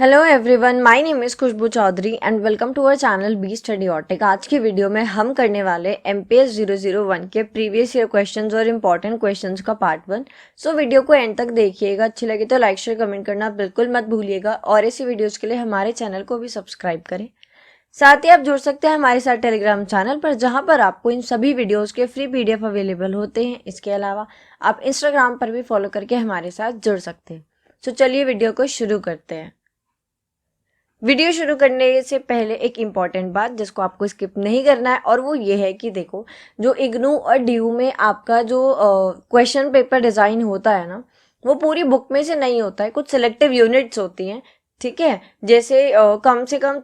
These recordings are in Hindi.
Hello everyone, my name is Khushboo Chaudhary and welcome to our channel B study ऑटिक। आज की वीडियो में हम करने वाले MPS 001 के प्रीवियस ईयर क्वेश्चंस और इम्पॉर्टेंट क्वेश्चंस का पार्ट 1। सो वीडियो को एंड तक देखिएगा। अच्छी लगे तो लाइक शेयर कमेंट करना बिल्कुल मत भूलिएगा और ऐसी वीडियोज़ के लिए हमारे चैनल को भी सब्सक्राइब करें। साथ ही आप जुड़ सकते हैं हमारे साथ टेलीग्राम चैनल पर, जहाँ पर आपको इन सभी वीडियोज़ के फ्री PDF अवेलेबल होते हैं। इसके अलावा आप इंस्टाग्राम पर भी फॉलो करके हमारे साथ जुड़ सकते हैं। सो चलिए वीडियो को शुरू करते हैं। वीडियो शुरू करने से पहले एक इम्पॉर्टेंट बात जिसको आपको स्किप नहीं करना है, और वो ये है कि देखो, जो इग्नू और DU में आपका जो क्वेश्चन पेपर डिज़ाइन होता है ना, वो पूरी बुक में से नहीं होता है। कुछ सिलेक्टिव यूनिट्स होती हैं, ठीक है। जैसे कम से कम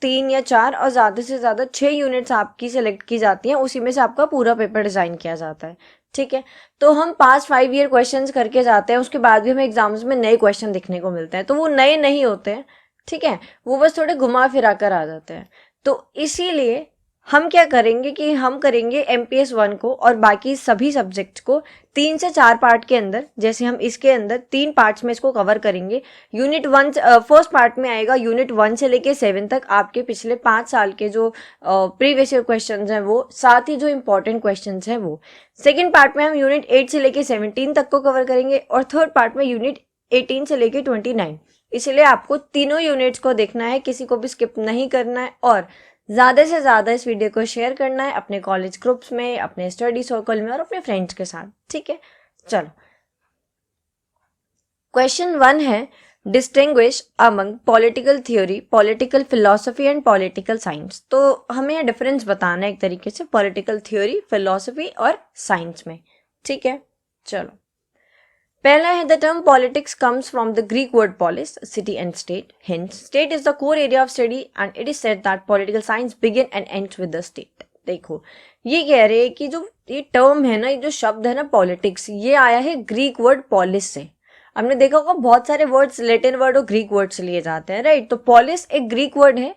3 या 4 और ज़्यादा से ज़्यादा 6 यूनिट्स आपकी सिलेक्ट की जाती हैं। उसी में से आपका पूरा पेपर डिज़ाइन किया जाता है, ठीक है। तो हम पास 5 ईयर क्वेश्चंस करके जाते हैं, उसके बाद भी हमें एग्जाम्स में नए क्वेश्चन दिखने को मिलते हैं। तो वो नए नहीं होते हैं, ठीक है, वो बस थोड़े घुमा फिरा कर आ जाते हैं। तो इसीलिए हम क्या करेंगे कि हम करेंगे MPS 1 को और बाकी सभी सब्जेक्ट को 3 से 4 पार्ट के अंदर। जैसे हम इसके अंदर 3 पार्ट्स में इसको कवर करेंगे। यूनिट 1 फर्स्ट पार्ट में आएगा यूनिट 1 से लेके 7 तक आपके पिछले 5 साल के जो प्रीवियस ईयर क्वेश्चंस हैं वो, साथ ही जो इंपॉर्टेंट क्वेश्चंस हैं वो। सेकेंड पार्ट में हम यूनिट 8 से लेके 17 तक को कवर करेंगे और थर्ड पार्ट में यूनिट 18 से लेके 29। इसलिए आपको तीनों यूनिट्स को देखना है, किसी को भी स्किप नहीं करना है और ज़्यादा से ज़्यादा इस वीडियो को शेयर करना है अपने कॉलेज ग्रुप्स में, अपने स्टडी सर्कल में और अपने फ्रेंड्स के साथ, ठीक है। चलो, क्वेश्चन 1 है, distinguish among political theory, political philosophy and political science. तो हमें यह डिफरेंस बताना है एक तरीके से पॉलिटिकल थ्योरी, फिलोसफी और साइंस में, ठीक है। चलो, पहला है, the term politics comes from the Greek word polis, city and state. Hence, state is the core area of study and it is said that political science begin and ends with the state. देखो, ये कह रहे हैं कि जो ये टर्म है ना, ये जो शब्द है ना पॉलिटिक्स, ये आया है ग्रीक वर्ड पॉलिस से। हमने देखा होगा बहुत सारे वर्ड्स लैटिन वर्ड और ग्रीक वर्ड से लिए जाते हैं, राइट। तो पॉलिस एक ग्रीक वर्ड है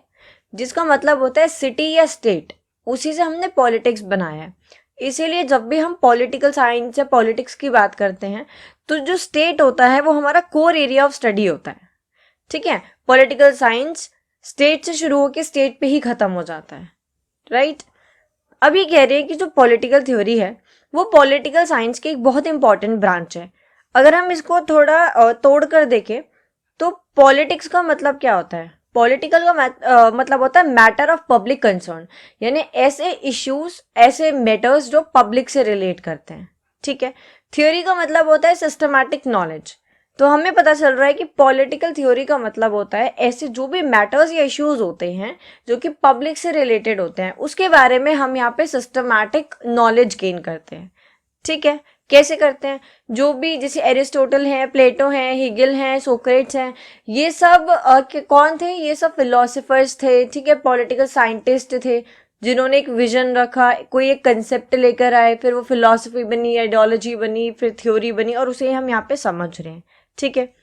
जिसका मतलब होता है सिटी या स्टेट, उसी से हमने पॉलिटिक्स बनाया है। इसीलिए जब भी हम पॉलिटिकल साइंस या पॉलिटिक्स की बात करते हैं तो जो स्टेट होता है वो हमारा कोर एरिया ऑफ स्टडी होता है, ठीक है। पॉलिटिकल साइंस स्टेट से शुरू होकर स्टेट पे ही खत्म हो जाता है, राइट। अभी कह रहे हैं कि जो पॉलिटिकल थ्योरी है वो पॉलिटिकल साइंस की एक बहुत इंपॉर्टेंट ब्रांच है। अगर हम इसको थोड़ा तोड़ कर देखें तो पॉलिटिक्स का मतलब क्या होता है? पॉलिटिकल का मतलब होता है मैटर ऑफ पब्लिक कंसर्न, यानी ऐसे इश्यूज, ऐसे मैटर्स जो पब्लिक से रिलेट करते हैं, ठीक है। थ्योरी का मतलब होता है सिस्टमैटिक नॉलेज। तो हमें पता चल रहा है कि पॉलिटिकल थ्योरी का मतलब होता है ऐसे जो भी मैटर्स या इश्यूज होते हैं जो कि पब्लिक से रिलेटेड होते हैं, उसके बारे में हम यहाँ पे सिस्टमैटिक नॉलेज गेन करते हैं, ठीक है। कैसे करते हैं? जो भी, जैसे एरिस्टोटल हैं, प्लेटो हैं, हिगल हैं, सोक्रेट्स हैं, ये सब कौन थे? ये सब फिलोसफर्स थे, ठीक है, पॉलिटिकल साइंटिस्ट थे जिन्होंने एक विजन रखा, कोई एक कंसेप्ट लेकर आए, फिर वो फिलॉसफी बनी, आइडियोलॉजी बनी, फिर थ्योरी बनी और उसे हम यहाँ पे समझ रहे हैं, ठीक है।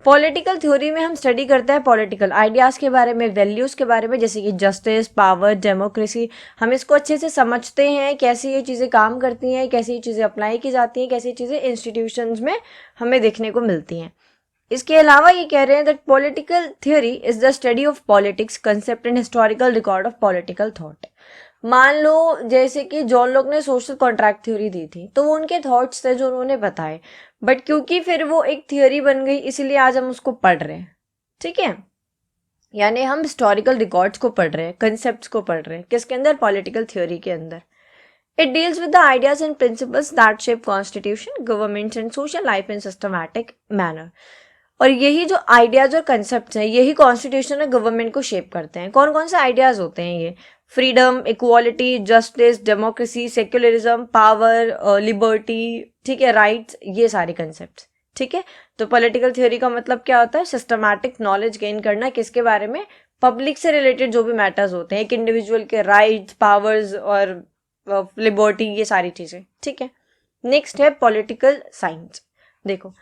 पॉलिटिकल थ्योरी में हम स्टडी करते हैं पॉलिटिकल आइडियाज़ के बारे में, वैल्यूज़ के बारे में, जैसे कि जस्टिस, पावर, डेमोक्रेसी। हम इसको अच्छे से समझते हैं, कैसे ये चीज़ें काम करती हैं, कैसे ये चीज़ें अप्लाई की जाती हैं, कैसे ये चीज़ें इंस्टीट्यूशंस में हमें देखने को मिलती हैं। इसके अलावा ये कह रहे हैं that political theory is the study of politics, concept and historical record of political thought. मान लो जैसे कि जॉन लॉक ने सोशल कॉन्ट्रैक्ट थ्योरी दी थी, तो वो उनके थॉट्स थे जो उन्होंने बताए, बट क्योंकि फिर वो एक थ्योरी बन गई इसलिए आज हम उसको पढ़ रहे हैं, ठीक है। यानी हम हिस्टोरिकल रिकॉर्ड्स को पढ़ रहे हैं, कंसेप्ट्स को पढ़ रहे हैं, किसके अंदर? पॉलिटिकल थ्योरी के अंदर। It deals with the ideas and principles that shape constitution, governments and social life in systematic manner. और यही जो आइडियाज और कंसेप्ट हैं, यही कॉन्स्टिट्यूशन और गवर्नमेंट को शेप करते हैं। कौन कौन से आइडियाज होते हैं ये? Freedom, equality, justice, democracy, secularism, power, liberty, ठीक है, राइट्स, ये सारे कंसेप्ट, ठीक है। तो पॉलिटिकल थ्योरी का मतलब क्या होता है? सिस्टमैटिक नॉलेज गेन करना, किसके बारे में? पब्लिक से रिलेटेड जो भी मैटर्स होते हैं, एक इंडिविजुअल के राइट्स, पावर्स और लिबर्टी, ये सारी चीजें, ठीक है। नेक्स्ट है पॉलिटिकल साइंस। देखो,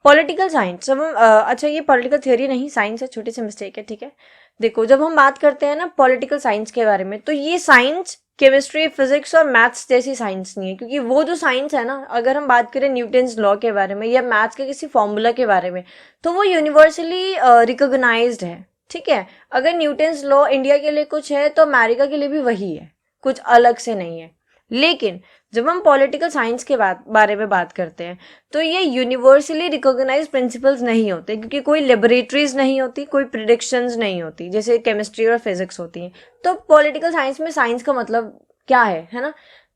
पॉलिटिकल साइंस जब हम अच्छा, ये पॉलिटिकल थ्योरी नहीं, साइंस है, छोटी सी मिस्टेक है, ठीक है। देखो, जब हम बात करते हैं ना पॉलिटिकल साइंस के बारे में, तो ये साइंस केमिस्ट्री, फिजिक्स और मैथ्स जैसी साइंस नहीं है, क्योंकि वो जो साइंस है ना, अगर हम बात करें न्यूटन्स लॉ के बारे में या मैथ्स के किसी फॉर्मूला के बारे में, तो वो यूनिवर्सली रिकॉग्नाइज्ड है। ठीक है, अगर न्यूटन्स लॉ इंडिया के लिए कुछ है तो अमेरिका के लिए भी वही है, कुछ अलग से नहीं है। लेकिन जब हम पॉलिटिकल साइंस के बारे में बात करते हैं तो ये यूनिवर्सली रिकॉग्नाइज प्रिंसिपल्स नहीं होते, क्योंकि कोई लेबोरेटरीज नहीं होती, कोई प्रिडिक्शंस नहीं होती जैसे केमिस्ट्री और फिजिक्स होती हैं। तो पॉलिटिकल साइंस में साइंस का मतलब क्या है ना?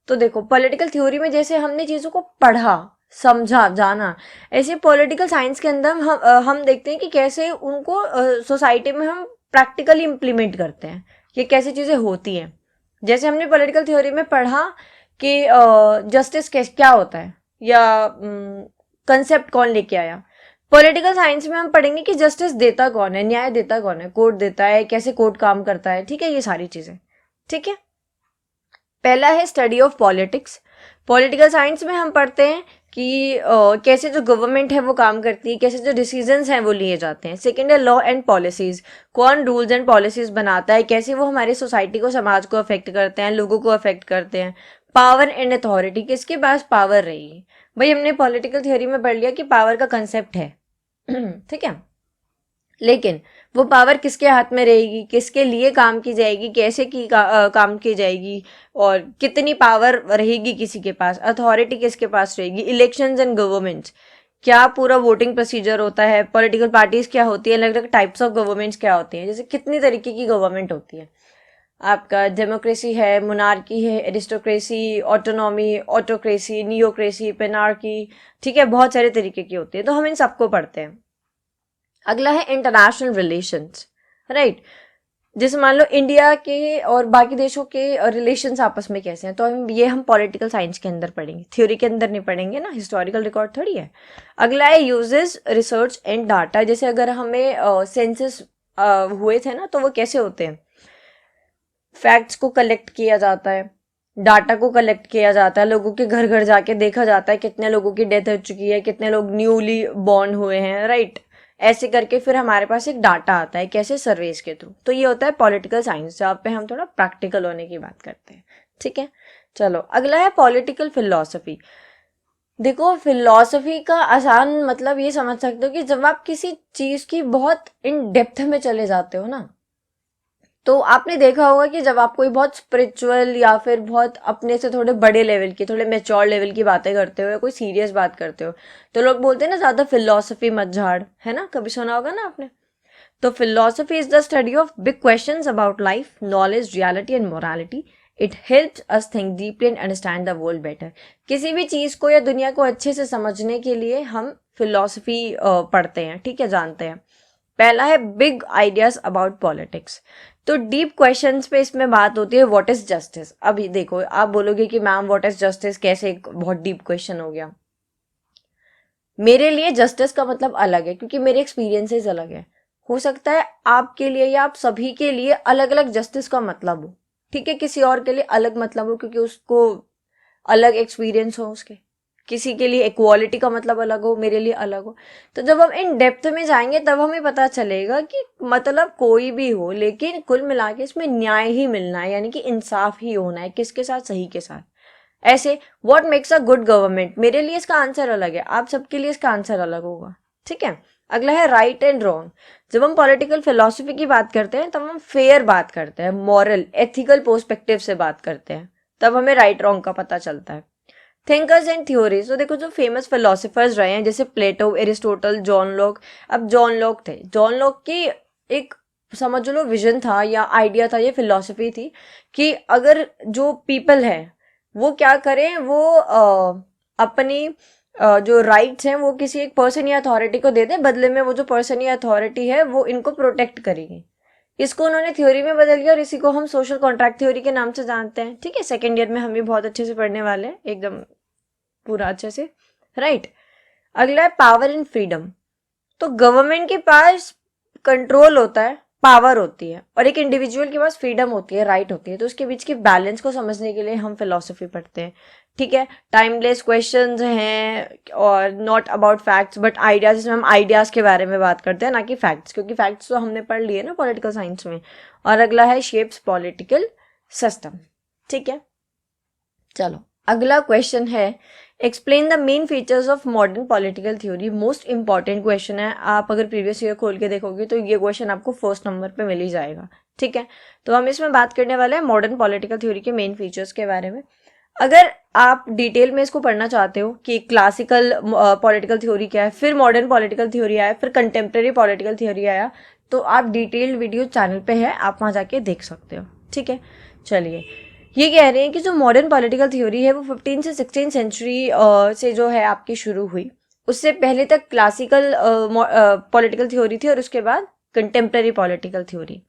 तो देखो, पॉलिटिकल थ्योरी में जैसे हमने चीज़ों को पढ़ा, समझा, जाना, ऐसे पॉलिटिकल साइंस के अंदर हम देखते हैं कि कैसे उनको सोसाइटी में हम प्रैक्टिकली इम्प्लीमेंट करते हैं, कि कैसे चीज़ें होती हैं। जैसे हमने पॉलिटिकल थ्योरी में पढ़ा कि जस्टिस क्या होता है, या कंसेप्ट कौन लेके आया। पॉलिटिकल साइंस में हम पढ़ेंगे कि जस्टिस देता कौन है, न्याय देता कौन है, कोर्ट देता है, कैसे कोर्ट काम करता है। ठीक है, ये सारी चीजें। ठीक है, पहला है study of politics. Political science में हम पढ़ते हैं कि कैसे जो गवर्नमेंट है वो काम करती है, कैसे जो डिसीजंस हैं वो लिए जाते हैं। सेकंड है लॉ एंड पॉलिसीज, कौन रूल्स एंड पॉलिसीज बनाता है, कैसे वो हमारी सोसाइटी को, समाज को अफेक्ट करते हैं, लोगों को अफेक्ट करते हैं। पावर एंड अथॉरिटी, किसके पास पावर रहेगी। भाई हमने पॉलिटिकल थियोरी में पढ़ लिया कि पावर का कंसेप्ट है ठीक है, लेकिन वो पावर किसके हाथ में रहेगी, किसके लिए काम की जाएगी, कैसे काम की जाएगी, और कितनी पावर रहेगी किसी के पास, अथॉरिटी किसके पास रहेगी। इलेक्शंस एंड गवर्नमेंट्स, क्या पूरा वोटिंग प्रोसीजर होता है, पॉलिटिकल पार्टीज क्या होती है, अलग अलग टाइप्स ऑफ गवर्नमेंट्स क्या होती हैं, जैसे कितनी तरीके की गवर्नमेंट होती है। आपका डेमोक्रेसी है, मोनार्की है, एरिस्टोक्रेसी, ऑटोनॉमी, ऑटोक्रेसी, नियोक्रेसी, पेनार्की। ठीक है, बहुत सारे तरीके की होती है, तो हम इन सबको पढ़ते हैं। अगला है इंटरनेशनल रिलेशंस, राइट। जैसे मान लो इंडिया के और बाकी देशों के रिलेशंस आपस में कैसे हैं, तो हम पॉलिटिकल साइंस के अंदर पढ़ेंगे, थ्योरी के अंदर नहीं पढ़ेंगे ना, हिस्टोरिकल रिकॉर्ड थोड़ी है। अगला है यूजेस, रिसर्च एंड डाटा। जैसे अगर हमें सेंसस हुए थे ना, तो वो कैसे होते हैं, फैक्ट्स को कलेक्ट किया जाता है, डाटा को कलेक्ट किया जाता है, लोगों के घर घर जाके देखा जाता है कितने लोगों की डेथ हो चुकी है, कितने लोग न्यूली बॉर्न हुए हैं, राइट। ऐसे करके फिर हमारे पास एक डाटा आता है, कैसे, सर्वेस के थ्रू। तो ये होता है पॉलिटिकल साइंस, जहाँ पे हम थोड़ा प्रैक्टिकल होने की बात करते हैं। ठीक है, चलो अगला है पॉलिटिकल फिलॉसफी। देखो, फिलॉसफी का आसान मतलब ये समझ सकते हो कि जब आप किसी चीज की बहुत इन डेप्थ में चले जाते हो ना, तो आपने देखा होगा कि जब आप कोई बहुत स्पिरिचुअल या फिर बहुत अपने से थोड़े बड़े लेवल की, थोड़े मेच्योर लेवल की बातें करते हो या कोई सीरियस बात करते हो, तो लोग बोलते हैं ना, ज्यादा फिलोसफी मत झाड़, है ना, कभी सुना होगा ना आपने। तो philosophy is the study of big questions about life, knowledge, reality and morality. It helps us think deeply and understand the world better. किसी भी चीज को या दुनिया को अच्छे से समझने के लिए हम फिलोसफी पढ़ते हैं, ठीक है, जानते हैं। पहला है बिग आइडियाज अबाउट पॉलिटिक्स। तो डीप क्वेश्चंस पे इसमें बात होती है, व्हाट इज जस्टिस। अभी देखो, आप बोलोगे कि मैम व्हाट इज जस्टिस कैसे, एक बहुत डीप क्वेश्चन हो गया। मेरे लिए जस्टिस का मतलब अलग है, क्योंकि मेरे एक्सपीरियंसेस अलग है। हो सकता है आपके लिए या आप सभी के लिए अलग अलग जस्टिस का मतलब हो, ठीक है, किसी और के लिए अलग मतलब हो, क्योंकि उसको अलग एक्सपीरियंस हो उसके। किसी के लिए इक्वालिटी का मतलब अलग हो, मेरे लिए अलग हो। तो जब हम इन डेप्थ में जाएंगे तब हमें पता चलेगा कि मतलब कोई भी हो, लेकिन कुल मिला के इसमें न्याय ही मिलना है, यानी कि इंसाफ ही होना है, किसके साथ, सही के साथ। ऐसे what makes a good government, मेरे लिए इसका आंसर अलग है, आप सबके लिए इसका आंसर अलग होगा। ठीक है, अगला है राइट एंड रॉन्ग। जब हम पॉलिटिकल फिलोसफी की बात करते हैं तब हम फेयर बात करते हैं, मॉरल, एथिकल पर्सपेक्टिव से बात करते हैं, तब हमें राइट रॉन्ग का पता चलता है। थिंकर्स एंड थ्योरीज, तो देखो जो फेमस फिलोसफर्स रहे हैं जैसे प्लेटो, एरिस्टोटल, जॉन लॉक। अब जॉन लॉक थे, जॉन लॉक की एक समझ लो विजन था या आइडिया था, ये फिलोसफी थी कि अगर जो पीपल है वो क्या करें, वो अपनी जो राइट्स हैं वो किसी एक पर्सन या अथॉरिटी को दे दे, बदले में वो जो पर्सन या अथॉरिटी है वो इनको प्रोटेक्ट करेगी। इसको उन्होंने थ्योरी में बदल दिया और इसी को हम सोशल कॉन्ट्रैक्ट थ्योरी के नाम से जानते हैं। ठीक है, सेकेंड ईयर में हम भी बहुत अच्छे से पढ़ने वाले हैं, एकदम पूरा अच्छे से, राइट। अगला है पावर एंड फ्रीडम। तो गवर्नमेंट के पास कंट्रोल होता है, पावर होती है, और एक इंडिविजुअल के पास फ्रीडम होती है, राइट होती है। तो उसके बीच के बैलेंस को समझने के लिए हम फिलोसफी पढ़ते हैं। ठीक है, टाइमलेस क्वेश्चंस हैं और not about facts but ideas, जिसमें हम आइडियाज के बारे में बात करते हैं, ना कि फैक्ट्स, क्योंकि फैक्ट्स तो हमने पढ़ लिए ना पॉलिटिकल साइंस में। और अगला है शेप्स पॉलिटिकल सिस्टम। ठीक है, चलो अगला क्वेश्चन है, explain the main features of modern political theory. Most important question है, आप अगर प्रीवियस ईयर खोल के देखोगे तो ये क्वेश्चन आपको फर्स्ट नंबर पे मिल ही जाएगा। ठीक है, तो हम इसमें बात करने वाले हैं मॉडर्न पॉलिटिकल थ्योरी के मेन फीचर्स के बारे में। अगर आप डिटेल में इसको पढ़ना चाहते हो कि क्लासिकल पॉलिटिकल थ्योरी क्या है, फिर मॉडर्न पॉलिटिकल थ्योरी आया, फिर कंटेम्प्रेरी पॉलिटिकल थ्योरी आया, तो आप डिटेल्ड वीडियो चैनल पे है, आप वहाँ जाके देख सकते हो। ठीक है, चलिए ये कह रहे हैं कि जो मॉडर्न पॉलिटिकल थ्योरी है वो 15 से 16 सेंचुरी से जो है आपकी शुरू हुई। उससे पहले तक क्लासिकल पॉलिटिकल थ्योरी थी और उसके बाद कंटेम्प्रेरी पॉलिटिकल थ्योरी।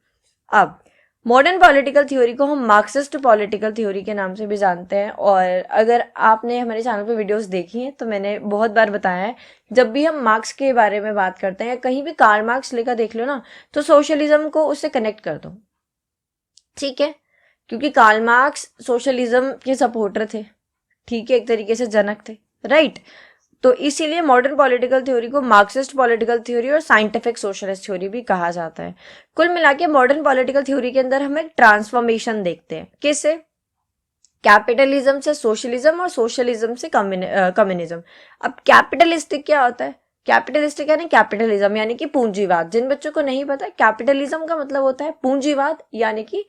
अब मॉडर्न पॉलिटिकल थ्योरी को हम मार्क्सिस्ट पॉलिटिकल थ्योरी के नाम से भी जानते हैं। और अगर आपने हमारे चैनल पे वीडियोस देखी हैं तो मैंने बहुत बार बताया है, जब भी हम मार्क्स के बारे में बात करते हैं या कहीं भी कार्ल मार्क्स लेकर देख लो ना, तो सोशलिज्म को उससे कनेक्ट कर दो। ठीक है, क्योंकि कार्ल मार्क्स सोशलिज्म के सपोर्टर थे। ठीक है, एक तरीके से जनक थे, राइट। तो इसीलिए मॉडर्न पॉलिटिकल थ्योरी को मार्क्सिस्ट पॉलिटिकल थ्योरी और साइंटिफिक सोशलिस्ट थ्योरी भी कहा जाता है। कुल मिला के मॉडर्न पॉलिटिकल थ्योरी के अंदर हम एक ट्रांसफॉर्मेशन देखते हैं। किससे? कैपिटलिज्म से सोशलिज्म और सोशलिज्म से कम्युनिज्म। अब कैपिटलिस्टिक क्या होता है? कैपिटलिस्टिक यानी कैपिटलिज्म यानी कि पूंजीवाद। जिन बच्चों को नहीं पता, कैपिटलिज्म का मतलब होता है पूंजीवाद यानी कि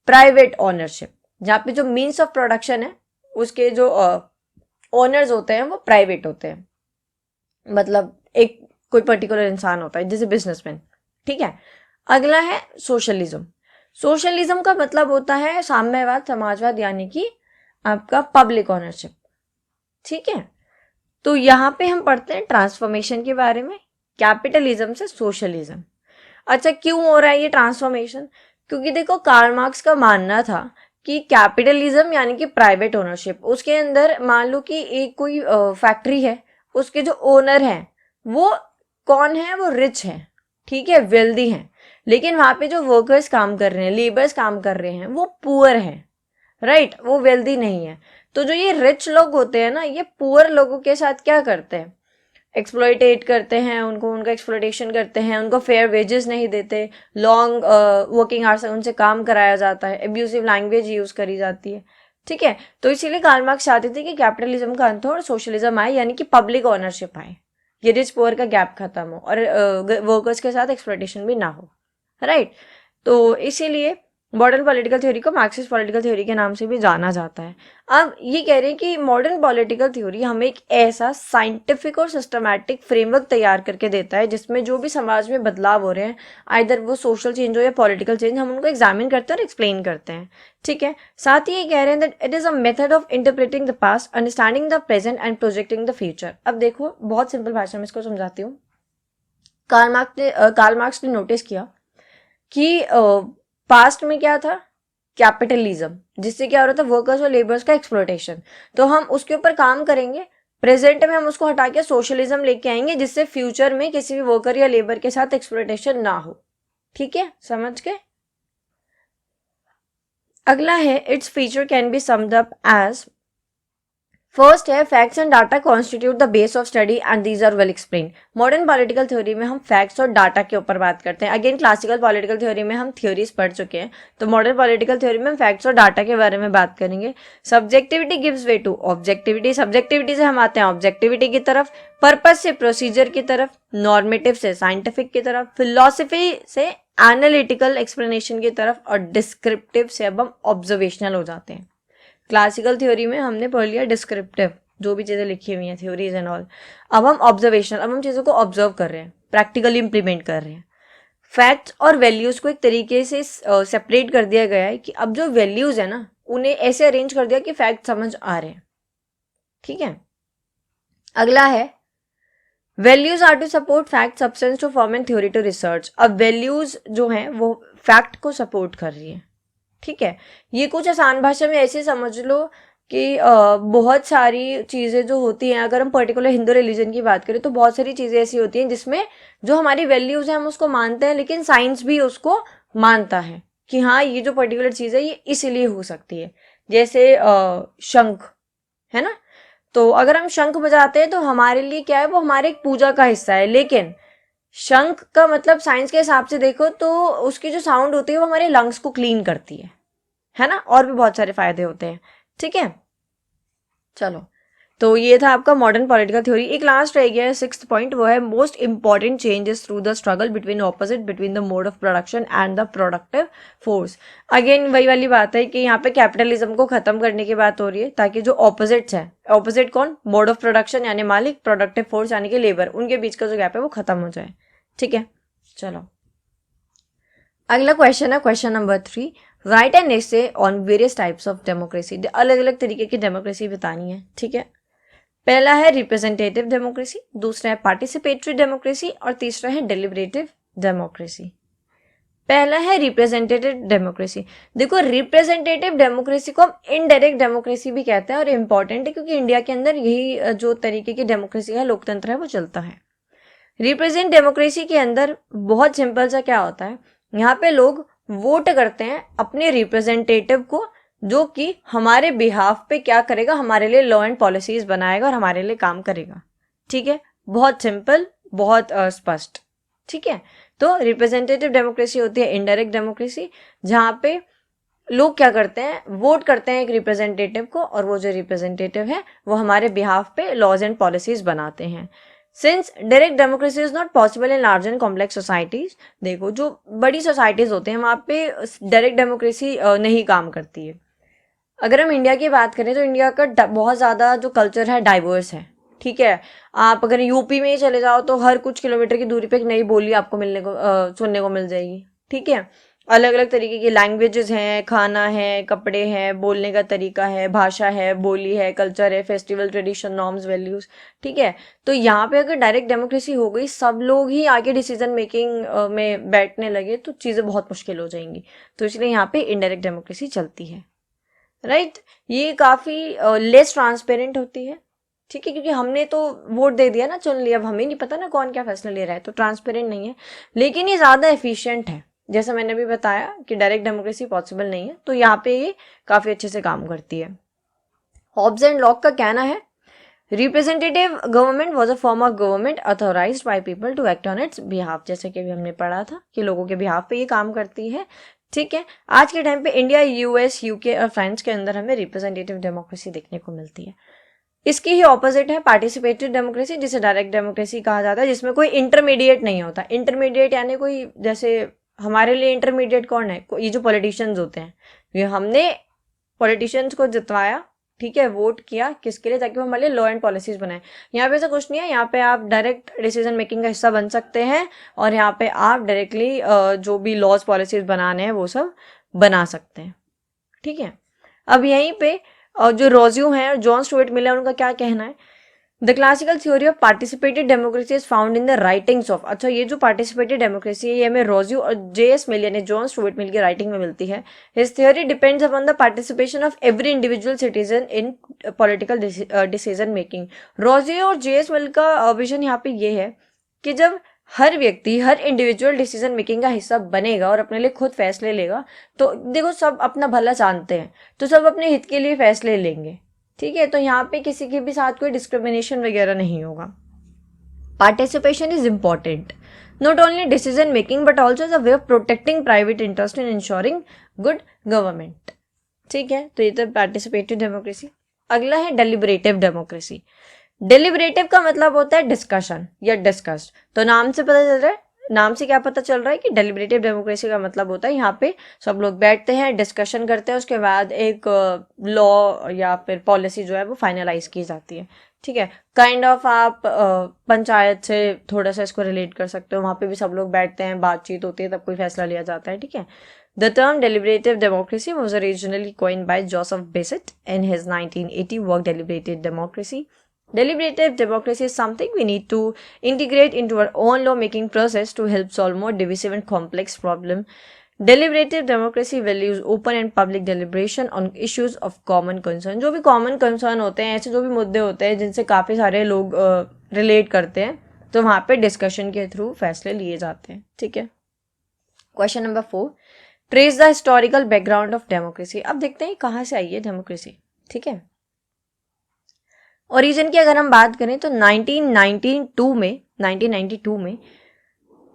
प्राइवेट ओनरशिप, जहाँ पे जो मीन्स ऑफ प्रोडक्शन है उसके जो ओनर्स होते हैं वो प्राइवेट होते हैं। मतलब एक कोई पर्टिकुलर इंसान होता है जैसे बिजनेसमैन। ठीक है, अगला है सोशलिज्म। सोशलिज्म का मतलब होता है साम्यवाद, समाजवाद यानी कि आपका पब्लिक ओनरशिप। ठीक है, तो यहाँ पे हम पढ़ते हैं ट्रांसफॉर्मेशन के बारे में, कैपिटलिज्म से सोशलिज्म। अच्छा, क्यों हो रहा है ये ट्रांसफॉर्मेशन? क्योंकि देखो कार्ल मार्क्स का मानना था कि कैपिटलिज्म यानी कि प्राइवेट ओनरशिप, उसके अंदर मान लो कि एक कोई फैक्ट्री है, उसके जो ओनर हैं वो कौन है? वो रिच है, ठीक है, वेल्दी हैं। लेकिन वहां पे जो वर्कर्स काम कर रहे हैं, लेबर्स काम कर रहे हैं, वो पुअर हैं, राइट, वो वेल्दी नहीं है। तो जो ये रिच लोग होते हैं ना, ये पुअर लोगों के साथ क्या करते हैं? एक्सप्लॉइटेट करते हैं उनको, उनका एक्सप्लॉइटेशन करते हैं, उनको फेयर वेजेस नहीं देते, लॉन्ग वर्किंग आवर्स उनसे काम कराया जाता है, एब्यूसिव लैंग्वेज यूज करी जाती है। ठीक है, तो इसीलिए कार्ल मार्क्स चाहते थे कि कैपिटलिज्म का अंत हो और सोशलिज्म आए, यानी कि पब्लिक ओनरशिप आए, ये रिच पुअर का गैप खत्म हो और वर्कर्स के साथ एक्सप्लॉइटेशन भी ना हो, राइट। तो इसीलिए मॉडर्न पॉलिटिकल थ्योरी को मार्क्सिस्ट पॉलिटिकल थ्योरी के नाम से भी जाना जाता है। अब ये कह रहे हैं कि मॉडर्न पॉलिटिकल थ्योरी हमें एक ऐसा साइंटिफिक और सिस्टमैटिक फ्रेमवर्क तैयार करके देता है जिसमें जो भी समाज में बदलाव हो रहे हैं, आइदर वो सोशल चेंज हो या पॉलिटिकल चेंज, हम उनको एग्जामिन करते हैं और एक्सप्लेन करते हैं। ठीक है, साथ ही ये कह रहे हैं that it is a method of interpreting the past, understanding the present and projecting the future. अब देखो, बहुत सिंपल भाषा में इसको समझाती हूँ। कार्ल मार्क्स ने नोटिस किया कि पास्ट में क्या था? कैपिटलिज्म, जिससे क्या हो रहा था? वर्कर्स और लेबर्स का एक्सप्लॉइटेशन। तो हम उसके ऊपर काम करेंगे, प्रेजेंट में हम उसको हटा के सोशलिज्म लेके आएंगे, जिससे फ्यूचर में किसी भी वर्कर या लेबर के साथ एक्सप्लॉइटेशन ना हो। ठीक है, समझ गए? अगला है, its features can be summed up as, first है facts and data constitute the base of study and these are well explain. Modern political theory में हम फैक्ट्स और डाटा के ऊपर बात करते हैं। अगेन क्लासिकल पॉलिटिकल थ्योरी में हम थ्योरीज पढ़ चुके हैं, तो मॉडर्न पॉलिटिकल थ्योरी में हम फैक्ट्स और डाटा के बारे में बात करेंगे। Subjectivity gives way to objectivity, subjectivity से हम आते हैं ऑब्जेक्टिविटी की तरफ, पर्पस से प्रोसीजर की तरफ, नॉर्मेटिव से साइंटिफिक की तरफ, फिलोसफी से एनालिटिकल एक्सप्लेनेशन की तरफ, और डिस्क्रिप्टिव से अब हम ऑब्जर्वेशनल हो जाते हैं। क्लासिकल थ्योरी में हमने पढ़ लिया डिस्क्रिप्टिव, जो भी चीज़ें लिखी हुई हैं, थ्योरीज एंड ऑल। अब हम ऑब्जर्वेशनल, अब हम चीज़ों को ऑब्जर्व कर रहे हैं, प्रैक्टिकली इंप्लीमेंट कर रहे हैं। फैक्ट्स और वैल्यूज को एक तरीके से सेपरेट कर दिया गया है कि अब जो वैल्यूज है ना, उन्हें ऐसे अरेंज कर दिया कि फैक्ट समझ आ रहे हैं। ठीक है, अगला है, values are to support fact substance to form and theory to research. अब वैल्यूज जो हैं वो फैक्ट को सपोर्ट कर रही है। ठीक है, ये कुछ आसान भाषा में ऐसे समझ लो कि बहुत सारी चीज़ें जो होती हैं, अगर हम पर्टिकुलर हिंदू रिलीजन की बात करें तो बहुत सारी चीज़ें ऐसी होती हैं जिसमें जो हमारी वैल्यूज हैं हम उसको मानते हैं, लेकिन साइंस भी उसको मानता है कि हाँ ये जो पर्टिकुलर चीज़ है ये इसीलिए हो सकती है। जैसे शंख है ना, तो अगर हम शंख बजाते हैं तो हमारे लिए क्या है? वो हमारे एक पूजा का हिस्सा है। लेकिन शंख का मतलब साइंस के हिसाब से देखो तो उसकी जो साउंड होती है वो हमारे लंग्स को क्लीन करती है। है ना, और भी बहुत सारे फायदे होते हैं। ठीक है, चलो, तो ये था आपका मॉडर्न पॉलिटिकल थ्योरी। एक लास्ट रह गया है 6th पॉइंट, वो है most important changes through the struggle between opposite between the mode of production and the productive force. Again वही वाली बात है कि यहाँ पे कैपिटलिज्म को खत्म करने की बात हो रही है, ताकि जो ऑपोजिट्स है, ऑपोजिट कौन, मोड ऑफ प्रोडक्शन यानी मालिक, प्रोडक्टिव फोर्स यानी कि लेबर, उनके बीच का जो गैप है वो खत्म हो जाए। ठीक है, चलो अगला क्वेश्चन है question number 3, right an essay on various types of democracy. अलग अलग तरीके की डेमोक्रेसी बतानी है। ठीक है, पहला है रिप्रेजेंटेटिव डेमोक्रेसी, दूसरा है पार्टिसिपेटरी डेमोक्रेसी और तीसरा है डेलिब्रेटिव डेमोक्रेसी। पहला है रिप्रेजेंटेटिव डेमोक्रेसी। देखो, रिप्रेजेंटेटिव डेमोक्रेसी को हम इनडायरेक्ट डेमोक्रेसी भी कहते हैं, और इम्पॉर्टेंट है क्योंकि इंडिया के अंदर यही जो तरीके की डेमोक्रेसी है, लोकतंत्र है, वो चलता है। रिप्रेजेंट डेमोक्रेसी के अंदर बहुत सिंपल सा क्या होता है, यहाँ पे लोग वोट करते हैं अपने रिप्रेजेंटेटिव को, जो कि हमारे बिहाफ पे क्या करेगा, हमारे लिए लॉ एंड पॉलिसीज बनाएगा और हमारे लिए काम करेगा। ठीक है, बहुत सिंपल, बहुत स्पष्ट। ठीक है, तो रिप्रेजेंटेटिव डेमोक्रेसी होती है इनडायरेक्ट डेमोक्रेसी, जहाँ पे लोग क्या करते हैं, वोट करते हैं एक रिप्रेजेंटेटिव को, और वो जो रिप्रेजेंटेटिव है वो हमारे बिहाफ पे लॉज एंड पॉलिसीज बनाते हैं। Since direct democracy is not possible in large and complex societies, देखो जो बड़ी सोसाइटीज होते हैं वहाँ पे डायरेक्ट डेमोक्रेसी नहीं काम करती है। अगर हम इंडिया की बात करें तो इंडिया का बहुत ज़्यादा जो कल्चर है डाइवर्स है। ठीक है, आप अगर यूपी में ही चले जाओ तो हर कुछ किलोमीटर की दूरी पे एक नई बोली आपको सुनने को मिल जाएगी। ठीक है, अलग अलग तरीके की लैंग्वेजेस हैं, खाना है, कपड़े हैं, बोलने का तरीका है, भाषा है, बोली है, कल्चर है, फेस्टिवल, ट्रेडिशन, नॉर्म्स, वैल्यूज। ठीक है, तो यहाँ पे अगर डायरेक्ट डेमोक्रेसी हो गई, सब लोग ही आगे डिसीजन मेकिंग में बैठने लगे, तो चीज़ें बहुत मुश्किल हो जाएंगी। तो इसलिए यहाँ पे इनडायरेक्ट डेमोक्रेसी चलती है। राइट, ये काफ़ी लेस ट्रांसपेरेंट होती है। ठीक है, क्योंकि हमने तो वोट दे दिया ना, चुन लिया, अब हमें नहीं पता ना कौन क्या फैसला ले रहा है, तो ट्रांसपेरेंट नहीं है। लेकिन ये ज़्यादा एफिशिएंट है, जैसा मैंने भी बताया कि डायरेक्ट डेमोक्रेसी पॉसिबल नहीं है, तो यहाँ पे ये काफ़ी अच्छे से काम करती है। हॉब्स एंड लॉक का कहना है, representative government was a form of government authorised by people to act on its behalf, जैसे कि अभी हमने पढ़ा था कि लोगों के बिहाफ पे ये काम करती है। ठीक है, आज के टाइम पे इंडिया, यूएस, यूके और फ्रांस के अंदर हमें रिप्रेजेंटेटिव डेमोक्रेसी देखने को मिलती है। इसकी ही ऑपोजिट है पार्टिसिपेटरी डेमोक्रेसी, जिसे डायरेक्ट डेमोक्रेसी कहा जाता है, जिसमें कोई इंटरमीडिएट नहीं होता। इंटरमीडिएट यानी कोई, जैसे हमारे लिए इंटरमीडिएट कौन है, ये जो पॉलिटिशियंस होते हैं, ये हमने पॉलिटिशियंस को जितवाया, ठीक है, वोट किया किसके लिए, ताकि वो हमारे लिए लॉ एंड पॉलिसीज बनाए। यहाँ पे ऐसा कुछ नहीं है, यहाँ पे आप डायरेक्ट डिसीजन मेकिंग का हिस्सा बन सकते हैं, और यहाँ पे आप डायरेक्टली जो भी लॉज पॉलिसीज बनाने हैं वो सब बना सकते हैं। ठीक है, अब यहीं पे जो रोज्यू हैं और जॉन स्टुअर्ट मिल है, उनका क्या कहना है, the classical theory of participated democracy is found in the writings of, अच्छा ये जो पार्टिसिपेटेड डेमोक्रेसी है ये हमें रोज्यू और जे.एस. मिल यानी जॉन स्टुअर्ट मिल की राइटिंग में मिलती है। His theory depends upon the participation of every individual citizen in political decision making. Rousseau और जे.एस. मिल का विजन यहाँ पे ये है कि जब हर व्यक्ति, हर इंडिविजुअल डिसीजन मेकिंग का हिस्सा बनेगा और अपने लिए खुद फैसले लेगा, तो देखो सब अपना भला जानते हैं, तो सब अपने हित के लिए फैसले लेंगे। ठीक है, तो यहाँ पे किसी के भी साथ कोई डिस्क्रिमिनेशन वगैरह नहीं होगा। Participation is important not only decision making but also as a way of protecting private interest in ensuring good government. ठीक है, तो ये तो पार्टिसिपेटिव डेमोक्रेसी। अगला है डेलिब्रेटिव डेमोक्रेसी। डेलिब्रेटिव का मतलब होता है डिस्कशन या डिस्कस, तो नाम से पता चल रहा है, नाम से क्या पता चल रहा है कि डेलिब्रेटिव डेमोक्रेसी का मतलब होता है यहाँ पे सब लोग बैठते हैं, डिस्कशन करते हैं, उसके बाद एक लॉ या फिर पॉलिसी जो है वो फाइनलाइज की जाती है। ठीक है, काइंड ऑफ आप पंचायत से थोड़ा सा इसको रिलेट कर सकते हो, वहाँ पे भी सब लोग बैठते हैं, बातचीत होती है, तब कोई फैसला लिया जाता है। ठीक है, The term deliberative democracy was originally coined by Joseph Bassett in his 1980 work Deliberative Democracy. Deliberative democracy is something we need to integrate into our own law-making process to help solve more divisive and complex problems. Deliberative democracy values open and public deliberation on issues of common concern. जो भी common concern होते हैं, ऐसे जो भी मुद्दे होते हैं जिनसे काफ़ी सारे लोग रिलेट करते हैं, तो वहाँ पे डिस्कशन के थ्रू फैसले लिए जाते हैं। ठीक है, question number 4, trace the historical background of democracy. अब देखते हैं कहाँ से आई है डेमोक्रेसी। ठीक है, ओरिजिन की अगर हम बात करें तो 1992 में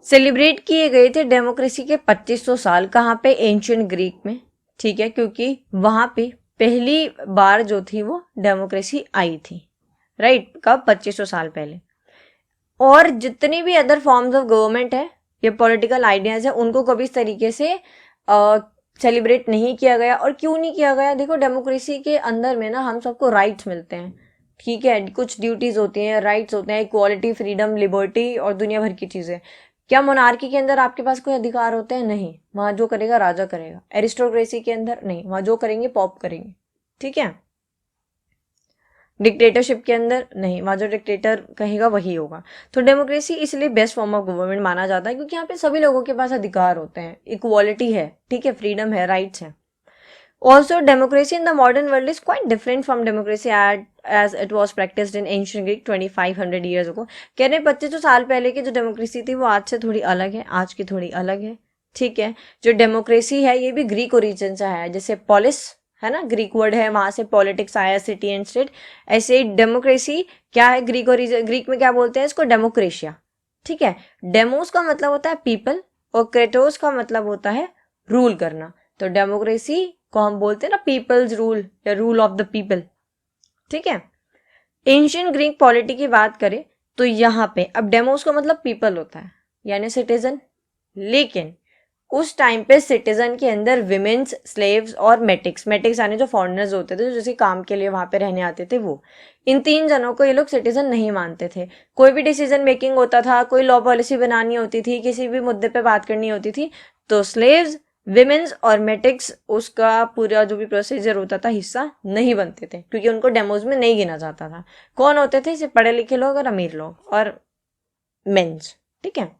सेलिब्रेट किए गए थे डेमोक्रेसी के 2500 साल। कहाँ पे? एंशियंट ग्रीक में। ठीक है, क्योंकि वहां पे पहली बार जो थी वो डेमोक्रेसी आई थी, राइट, कब, 2500 साल पहले। और जितनी भी अदर फॉर्म्स ऑफ गवर्नमेंट है या पॉलिटिकल आइडियाज है, उनको कभी इस तरीके से सेलिब्रेट नहीं किया गया। और क्यों नहीं किया गया? देखो, डेमोक्रेसी के अंदर में ना हम सबको राइट्स मिलते हैं, ठीक है, कुछ ड्यूटीज होती हैं, राइट्स होते हैं, इक्वालिटी, फ्रीडम, लिबर्टी और दुनिया भर की चीजें। क्या मोनार्की के अंदर आपके पास कोई अधिकार होते हैं? नहीं, वहां जो करेगा राजा करेगा। एरिस्टोक्रेसी के अंदर नहीं, वहां जो करेंगे पॉप करेंगे, ठीक है। डिक्टेटरशिप के अंदर नहीं, वहां जो डिक्टेटर कहेगा वही होगा। तो डेमोक्रेसी इसलिए बेस्ट फॉर्म ऑफ गवर्नमेंट माना जाता है, क्योंकि यहाँ पे सभी लोगों के पास अधिकार होते हैं, इक्वालिटी है, ठीक है, फ्रीडम है, राइट्स है। Also, democracy in the modern world is quite different from democracy as it was practiced in ancient Greek 2500 years ago. कह रहे 2500 साल पहले की जो डेमोक्रेसी थी वो आज से थोड़ी अलग है, आज की थोड़ी अलग है, ठीक है। जो डेमोक्रेसी है ये भी ग्रीक ओरिजिन से है, जैसे पॉलिस है ना, ग्रीक वर्ड है, वहां से पॉलिटिक्स आया, सिटी एंड स्टेट। ऐसे डेमोक्रेसी क्या है, ग्रीक ओरिजिन, ग्रीक में क्या बोलते हैं इसको, डेमोक्रेशिया, ठीक है। डेमोस का मतलब होता है पीपल और क्रेटोस का मतलब होता है रूल करना। तो डेमोक्रेसी को हम बोलते हैं ना पीपल्स रूल या रूल ऑफ द पीपल, ठीक है। एंशियंट ग्रीक पॉलिटी की बात करें तो यहाँ पे अब डेमोस का मतलब पीपल होता है, यानी सिटीजन। लेकिन उस टाइम पे सिटीजन के अंदर विमेन्स, स्लेव्स और मेटिक्स यानी जो फॉरेनर्स होते थे, जो जैसे काम के लिए वहां पे रहने आते थे, वो इन 3 जनों को ये लोग सिटीजन नहीं मानते थे। कोई भी डिसीजन मेकिंग होता था, कोई लॉ पॉलिसी बनानी होती थी, किसी भी मुद्दे पे बात करनी होती थी, तो स्लेव्स, विमेन्स और मेटिक्स उसका पूरा जो भी प्रोसीजर होता था हिस्सा नहीं बनते थे, क्योंकि उनको डेमोज में नहीं गिना जाता था। कौन होते थे? सिर्फ पढ़े लिखे लोग और अमीर लोग और मेंस, ठीक है।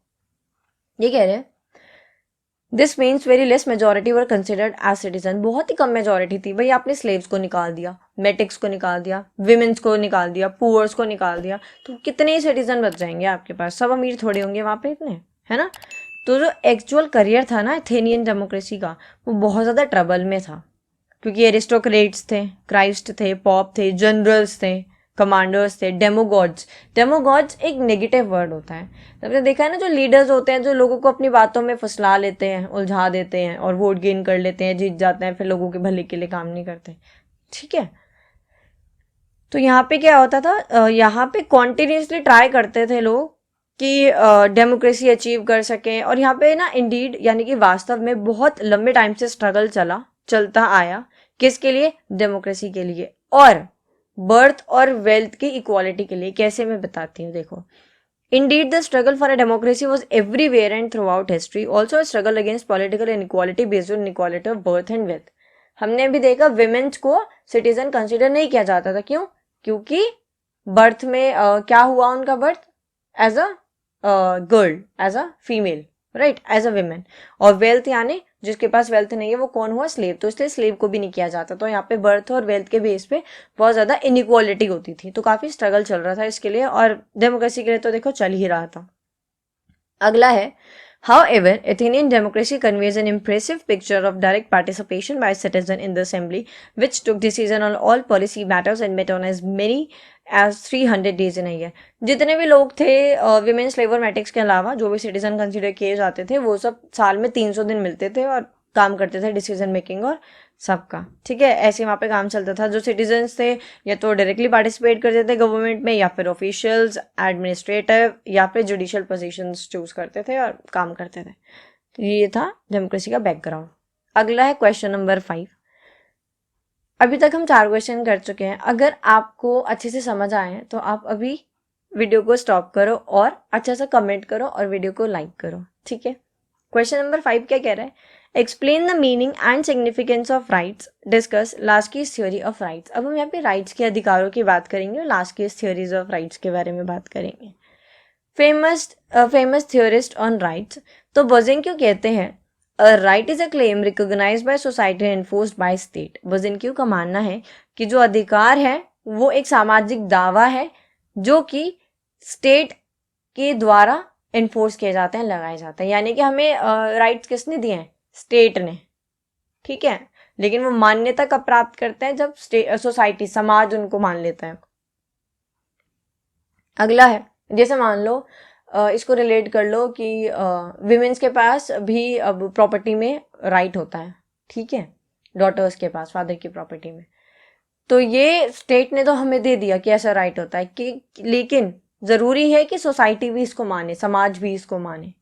ये कह रहे हैं this means very less majority were considered as citizen. बहुत ही कम मेजोरिटी थी भाई, आपने स्लेव्स को निकाल दिया, मेटिक्स को निकाल दिया, विमेन्स को निकाल दिया, पुअर्स को निकाल दिया, तो कितने ही सिटीजन बच जाएंगे आपके पास? सब अमीर थोड़े होंगे वहां पे इतने, है ना। तो जो एक्चुअल करियर था ना एथेनियन डेमोक्रेसी का, वो बहुत ज़्यादा ट्रबल में था, क्योंकि एरिस्टोक्रेट्स थे, क्राइस्ट थे, पॉप थे, जनरल्स थे, कमांडर्स थे, डेमोगॉड्स एक नेगेटिव वर्ड होता है। आपने देखा है ना, जो लीडर्स होते हैं जो लोगों को अपनी बातों में फुसला लेते हैं, उलझा देते हैं और वोट गेन कर लेते हैं, जीत जाते हैं, फिर लोगों के भले के लिए काम नहीं करते, ठीक है। तो यहाँ पे क्या होता था, यहाँ पे कॉन्टिन्यूसली ट्राई करते थे लोग कि डेमोक्रेसी अचीव कर सकें। और यहाँ पे ना इंडीड यानी कि वास्तव में बहुत लंबे टाइम से स्ट्रगल चलता आया, किसके लिए? डेमोक्रेसी के लिए और बर्थ और वेल्थ की इक्वालिटी के लिए। कैसे, मैं बताती हूँ, देखो। Indeed, the struggle for a democracy was everywhere and throughout history. Also, a struggle against political inequality based on inequality of birth and wealth. हमने भी देखा विमेन्स को सिटीजन कंसिडर नहीं किया जाता था। क्यों? क्योंकि बर्थ में क्या हुआ उनका birth? As a girl, as a female, right, as a women. और वेल्थ यानी जिसके पास वेल्थ नहीं है वो कौन हुआ? स्लेव। तो इसलिए स्लेव को भी नहीं किया जाता। तो यहाँ पे बर्थ और वेल्थ के बेस पे बहुत ज्यादा इनइक्वालिटी होती थी। तो काफी स्ट्रगल चल रहा था इसके लिए, और डेमोक्रेसी के लिए तो देखो चल ही रहा था। अगला है However, Athenian democracy conveys an impressive picture of direct participation by citizens in the assembly, which took decision on all policy matters and met on as many as 300 days in a year. जितने भी लोग थे विमेन, स्लेव और मैटिक्स के अलावा, जो भी सिटीजन कंसिडर किए जाते थे, वो सब साल में 300 दिन मिलते थे और काम करते थे डिसीजन मेकिंग और सबका, ठीक है। ऐसे वहाँ पे काम चलता था। जो सिटीजन्स थे या तो डायरेक्टली पार्टिसिपेट करते थे गवर्नमेंट में, या फिर ऑफिशियल्स, एडमिनिस्ट्रेटिव या फिर जुडिशियल पोजीशंस चूज करते थे और काम करते थे। तो ये था डेमोक्रेसी का बैकग्राउंड। अगला है क्वेश्चन नंबर 5। अभी तक हम 4 क्वेश्चन कर चुके हैं। अगर आपको अच्छे से समझ आए हैं तो आप अभी वीडियो को स्टॉप करो और अच्छा सा कमेंट करो और वीडियो को लाइक करो, ठीक है। क्वेश्चन नंबर 5 क्या कह रहा है? Explain the meaning and significance of rights, discuss Laski's theory of rights. अब हम यहाँ पे राइट्स के अधिकारों की बात करेंगे और लास्कीज थ्योरीज ऑफ राइट्स के बारे में बात करेंगे। फेमस थ्योरिस्ट ऑन राइट्स, तो बर्जेनक्यू कहते हैं a right is a claim recognised by society and enforced by state. Bosanquet का मानना है कि जो अधिकार है वो एक सामाजिक दावा है जो कि स्टेट के द्वारा एनफोर्स किए जाते हैं, लगाए जाते हैं। यानी कि हमें राइट्स किसने दिए हैं? स्टेट ने, ठीक है। लेकिन वो मान्यता कब प्राप्त करते हैं? जब सोसाइटी, समाज उनको मान लेता है। अगला है, जैसे मान लो इसको रिलेट कर लो कि विमेन्स के पास भी अब प्रॉपर्टी में राइट होता है, ठीक है। डॉटर्स के पास फादर की प्रॉपर्टी में। तो ये स्टेट ने तो हमें दे दिया कि ऐसा राइट होता है कि, लेकिन जरूरी है कि सोसाइटी भी इसको माने, समाज भी इसको माने,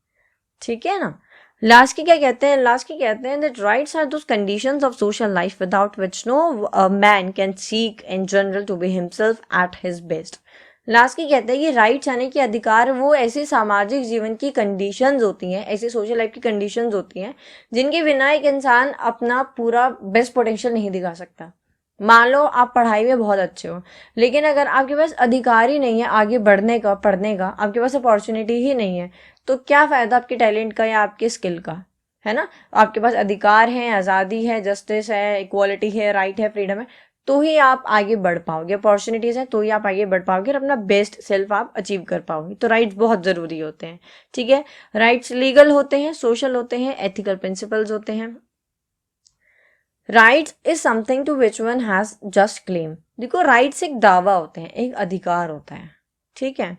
ठीक है ना। लास्ट की क्या कहते हैं, लास्ट की कहते हैं that rights are those conditions of social life without which no man can seek in general to be himself at his best. Last की कहते हैं कि राइट्स यानी कि अधिकार वो ऐसी सामाजिक जीवन की कंडीशंस होती हैं, ऐसी सोशल लाइफ की कंडीशंस होती हैं जिनके बिना एक इंसान अपना पूरा बेस्ट पोटेंशियल नहीं दिखा सकता। मान लो आप पढ़ाई में बहुत अच्छे हो, लेकिन अगर आपके पास अधिकार ही नहीं है आगे बढ़ने का, पढ़ने का, आपके पास अपॉर्चुनिटी ही नहीं है, तो क्या फायदा आपके टैलेंट का या आपके स्किल का, है ना। आपके पास अधिकार है, आज़ादी है, जस्टिस है, इक्वालिटी है, राइट है, फ्रीडम है, तो ही आप आगे बढ़ पाओगे, अपॉर्चुनिटीज है तो ही आप आगे बढ़ पाओगे और अपना बेस्ट सेल्फ आप अचीव कर पाओगे। तो राइट्स बहुत ज़रूरी होते हैं, ठीक है। राइट्स लीगल होते हैं, सोशल होते हैं, एथिकल प्रिंसिपल्स होते हैं। Rights is something to which one has just claim. देखो राइट्स एक दावा होते हैं, एक अधिकार होता है, ठीक है।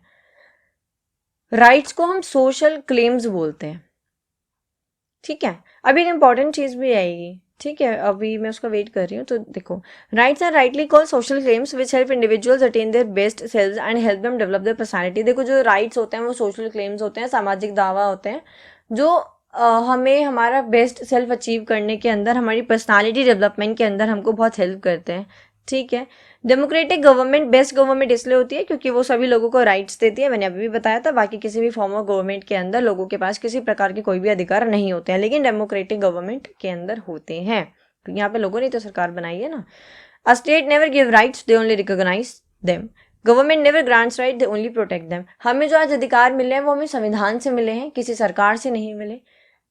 राइट्स को हम सोशल क्लेम्स बोलते हैं, ठीक है। अभी एक इंपॉर्टेंट चीज भी आएगी, ठीक है, अभी मैं उसका वेट कर रही हूँ। तो देखो rights are rightly called social claims which help individuals attain their best selves and help them develop their personality. देखो जो राइट्स होते हैं वो सोशल क्लेम्स होते हैं, सामाजिक दावा होते हैं जो हमें हमारा बेस्ट सेल्फ अचीव करने के अंदर, हमारी पर्सनालिटी डेवलपमेंट के अंदर हमको बहुत हेल्प करते हैं, ठीक है। डेमोक्रेटिक गवर्नमेंट बेस्ट गवर्नमेंट इसलिए होती है क्योंकि वो सभी लोगों को राइट्स देती है, मैंने अभी भी बताया था। बाकी किसी भी फॉर्म ऑफ गवर्नमेंट के अंदर लोगों के पास किसी प्रकार के कोई भी अधिकार नहीं होते हैं, लेकिन डेमोक्रेटिक गवर्नमेंट के अंदर होते हैं, क्योंकि यहाँ पे लोगों ने तो सरकार बनाई है ना। A state never give rights, they only recognise them. Government never grants right, they only protect them. हमें जो आज अधिकार मिले हैं वो हमें संविधान से मिले हैं, किसी सरकार से नहीं मिले,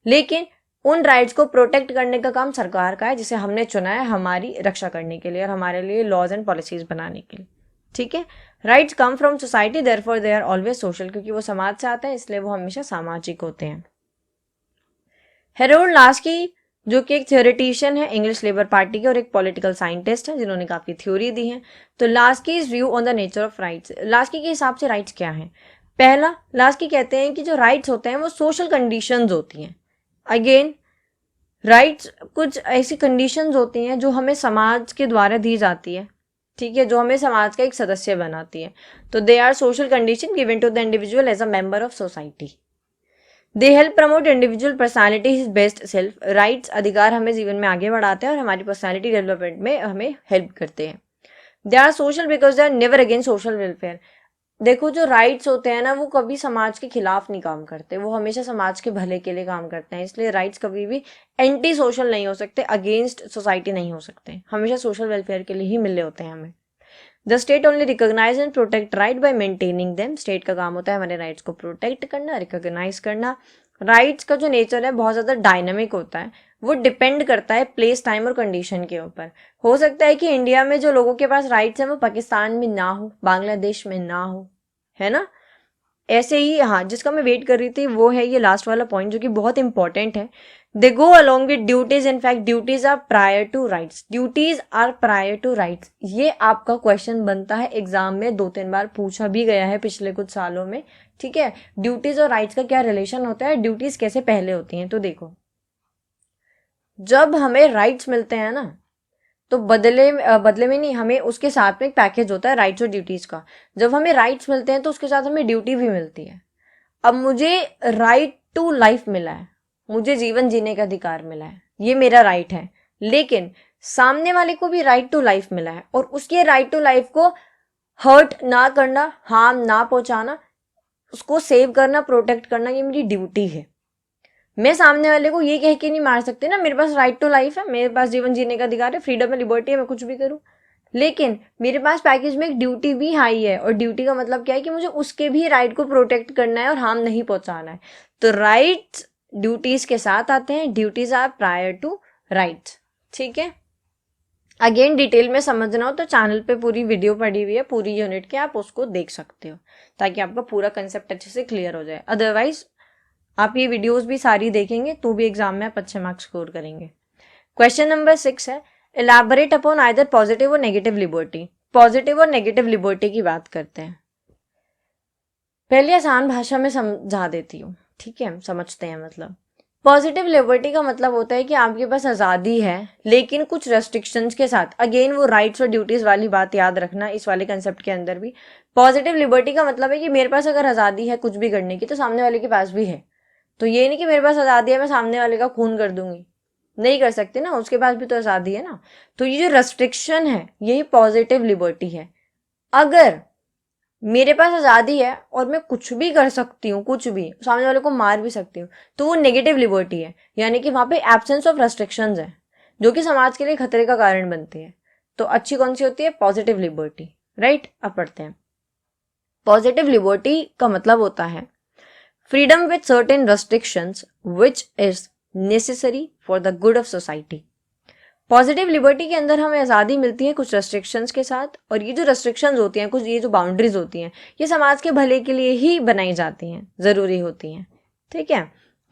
लेकिन उन राइट्स को प्रोटेक्ट करने का काम सरकार का है, जिसे हमने चुना है हमारी रक्षा करने के लिए और हमारे लिए लॉज एंड पॉलिसीज बनाने के लिए, ठीक है। Rights come from society, therefore they are always social, क्योंकि वो समाज से आते हैं इसलिए वो हमेशा सामाजिक होते हैं। हेरोल्ड लास्की जो कि एक थ्योरेटिशियन है इंग्लिश लेबर पार्टी के और एक पॉलिटिकल साइंटिस्ट है जिन्होंने काफी थ्योरी दी है। तो Laski is view on the nature of rights. Laski के हिसाब से राइट्स क्या है। पहला, लास्की कहते हैं कि जो राइट्स होते हैं वो सोशल कंडीशंस होती हैं। अगेन राइट्स कुछ ऐसी कंडीशंस होती हैं जो हमें समाज के द्वारा दी जाती है, ठीक है, जो हमें समाज का एक सदस्य बनाती है। तो they are social condition given to the individual as a member of society. They help promote individual personality his best self. Rights अधिकार हमें जीवन में आगे बढ़ाते हैं और हमारी पर्सनालिटी डेवलपमेंट में हमें हेल्प करते हैं। They are social because they are never against social welfare. देखो जो राइट्स होते हैं ना वो कभी समाज के खिलाफ नहीं काम करते, वो हमेशा समाज के भले के लिए काम करते हैं, इसलिए राइट्स कभी भी एंटी सोशल नहीं हो सकते, अगेंस्ट सोसाइटी नहीं हो सकते, हमेशा सोशल वेलफेयर के लिए ही मिले होते हैं हमें। The state only recognise and protect right by maintaining them. State का काम होता है हमारे राइट्स को प्रोटेक्ट करना, रिकॉग्नाइज करना। राइट्स का जो नेचर है बहुत ज़्यादा डायनामिक होता है, वो डिपेंड करता है प्लेस, टाइम और कंडीशन के ऊपर। हो सकता है कि इंडिया में जो लोगों के पास राइट्स हैं वो पाकिस्तान में ना हो, बांग्लादेश में ना हो, है ना। ऐसे ही हाँ, जिसका मैं वेट कर रही थी वो है ये लास्ट वाला पॉइंट जो कि बहुत इंपॉर्टेंट है। They go along with duties, in fact duties are prior to rights. Duties are prior to rights, ये आपका क्वेश्चन बनता है एग्जाम में, 2-3 बार पूछा भी गया है पिछले कुछ सालों में, ठीक है। ड्यूटीज और राइट्स का क्या रिलेशन होता है, ड्यूटीज कैसे पहले होती हैं। तो देखो जब हमें राइट्स मिलते हैं ना तो बदले में नहीं, हमें उसके साथ में एक पैकेज होता है राइट्स और ड्यूटीज का। जब हमें राइट्स मिलते हैं तो उसके साथ हमें ड्यूटी भी मिलती है। अब मुझे राइट टू लाइफ मिला है, मुझे जीवन जीने का अधिकार मिला है, ये मेरा राइट है, लेकिन सामने वाले को भी राइट टू लाइफ मिला है और उसके राइट टू लाइफ को हर्ट ना करना, हार्म ना पहुंचाना, उसको सेव करना, प्रोटेक्ट करना, ये मेरी ड्यूटी है। मैं सामने वाले को ये कह के नहीं मार सकती ना मेरे पास राइट टू लाइफ है, मेरे पास जीवन जीने का अधिकार है, फ्रीडम है, लिबर्टी है, मैं कुछ भी करूं, लेकिन मेरे पास पैकेज में एक ड्यूटी भी हाई है। और ड्यूटी का मतलब क्या है कि मुझे उसके भी राइट को प्रोटेक्ट करना है और हार्म नहीं पहुंचाना है। तो राइट्स ड्यूटीज के साथ आते हैं, duties are prior to rights, ठीक है। अगेन डिटेल में समझना हो तो चैनल पे पूरी वीडियो पड़ी हुई है, पूरी यूनिट के, आप उसको देख सकते हो ताकि आपका पूरा कंसेप्ट अच्छे से क्लियर हो जाए। अदरवाइज आप ये वीडियोस भी सारी देखेंगे तो भी एग्जाम में आप अच्छे मार्क्स स्कोर करेंगे। क्वेश्चन नंबर 6 है, इलैबोरेट अपॉन आइदर पॉजिटिव और नेगेटिव लिबर्टी। पॉजिटिव और नेगेटिव लिबर्टी की बात करते हैं। पहले आसान भाषा में समझा देती हूँ, ठीक है, समझते हैं। मतलब पॉजिटिव लिबर्टी का मतलब होता है कि आपके पास आज़ादी है लेकिन कुछ रेस्ट्रिक्शंस के साथ। अगेन वो राइट्स और ड्यूटीज़ वाली बात याद रखना इस वाले कंसेप्ट के अंदर भी। पॉजिटिव लिबर्टी का मतलब है कि मेरे पास अगर आज़ादी है कुछ भी करने की तो सामने वाले के पास भी है। तो ये नहीं कि मेरे पास आज़ादी है मैं सामने वाले का खून कर दूंगी, नहीं कर सकते ना, उसके पास भी तो आज़ादी है ना। तो ये जो रेस्ट्रिक्शन है यही पॉजिटिव लिबर्टी है। अगर मेरे पास आज़ादी है और मैं कुछ भी कर सकती हूँ, कुछ भी, सामने वाले को मार भी सकती हूँ, तो वो नेगेटिव लिबर्टी है। यानी कि वहां पे एब्सेंस ऑफ रेस्ट्रिक्शंस है जो कि समाज के लिए खतरे का कारण बनती है। तो अच्छी कौन सी होती है? Positive liberty. राइट, अब पढ़ते हैं। पॉजिटिव लिबर्टी का मतलब होता है freedom with certain restrictions which is necessary for the good of society. Positive liberty के अंदर हमें आज़ादी मिलती है कुछ रेस्ट्रिक्शंस के साथ, और ये जो रेस्ट्रिक्शंस होती हैं, कुछ ये जो बाउंड्रीज होती हैं, ये समाज के भले के लिए ही बनाई जाती हैं, ज़रूरी होती हैं। ठीक है,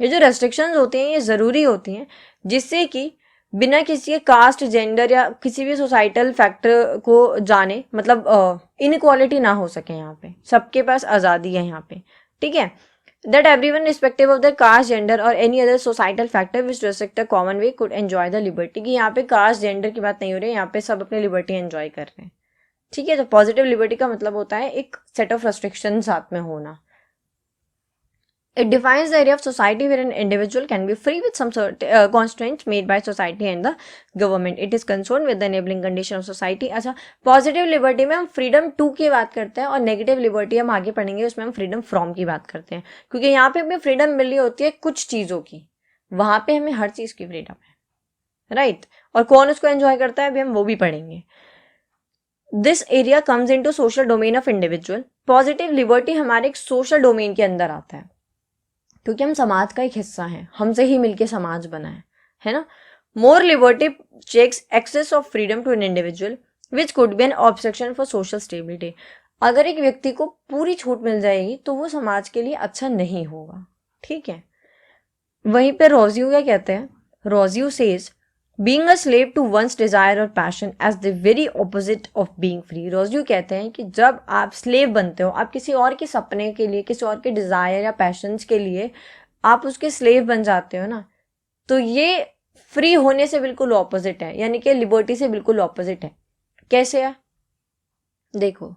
ये जो रेस्ट्रिक्शंस होती हैं ये ज़रूरी होती हैं जिससे कि बिना किसी कास्ट, जेंडर या किसी भी सोसाइटल फैक्टर को जाने, मतलब इनइक्वालिटी ना हो सके। यहाँ पे सबके पास आज़ादी है यहाँ पे। ठीक है, that everyone irrespective of their caste, gender or any other societal factor which restrict a common way could enjoy the liberty। कि यहाँ पे कास्ट जेंडर की बात नहीं हो रही है, यहाँ पे सब अपनी लिबर्टी एंजॉय कर रहे हैं। ठीक है, तो पॉजिटिव लिबर्टी का मतलब होता है एक सेट ऑफ रेस्ट्रिक्शन साथ में होना। It defines the area of society where an individual can be free with some constraints made by society and the government. It is concerned with the enabling condition of society। अच्छा, पॉजिटिव लिबर्टी में हम फ्रीडम टू की बात करते हैं और नेगेटिव लिबर्टी हम आगे पढ़ेंगे उसमें हम फ्रीडम फ्रॉम की बात करते हैं। क्योंकि यहाँ पे हमें फ्रीडम मिल रही होती है कुछ चीज़ों की, वहां पे हमें हर चीज़ की फ्रीडम है। राइट, और कौन उसको एंजॉय करता है अभी हम वो भी पढ़ेंगे। This area comes into social domain of individual. Positive liberty हमारे एक सोशल डोमेन के अंदर आता है क्योंकि हम समाज का एक हिस्सा हैं, हमसे ही मिलके समाज बना है ना। More liberty checks excess of freedom to an individual which could be an obstruction for social stability. अगर एक व्यक्ति को पूरी छूट मिल जाएगी तो वो समाज के लिए अच्छा नहीं होगा। ठीक है, वहीं पे रोजियो क्या कहते हैं? Rousseau says being a slave to one's desire और passion as the very opposite of being free. Rousseau कहते हैं कि जब आप स्लेव बनते हो, आप किसी और के सपने के लिए, किसी और के डिजायर या पैशंस के लिए आप उसके स्लेव बन जाते हो ना, तो ये फ्री होने से बिल्कुल ऑपोजिट है, यानी कि लिबर्टी से बिल्कुल ऑपोजिट है। कैसे है? देखो,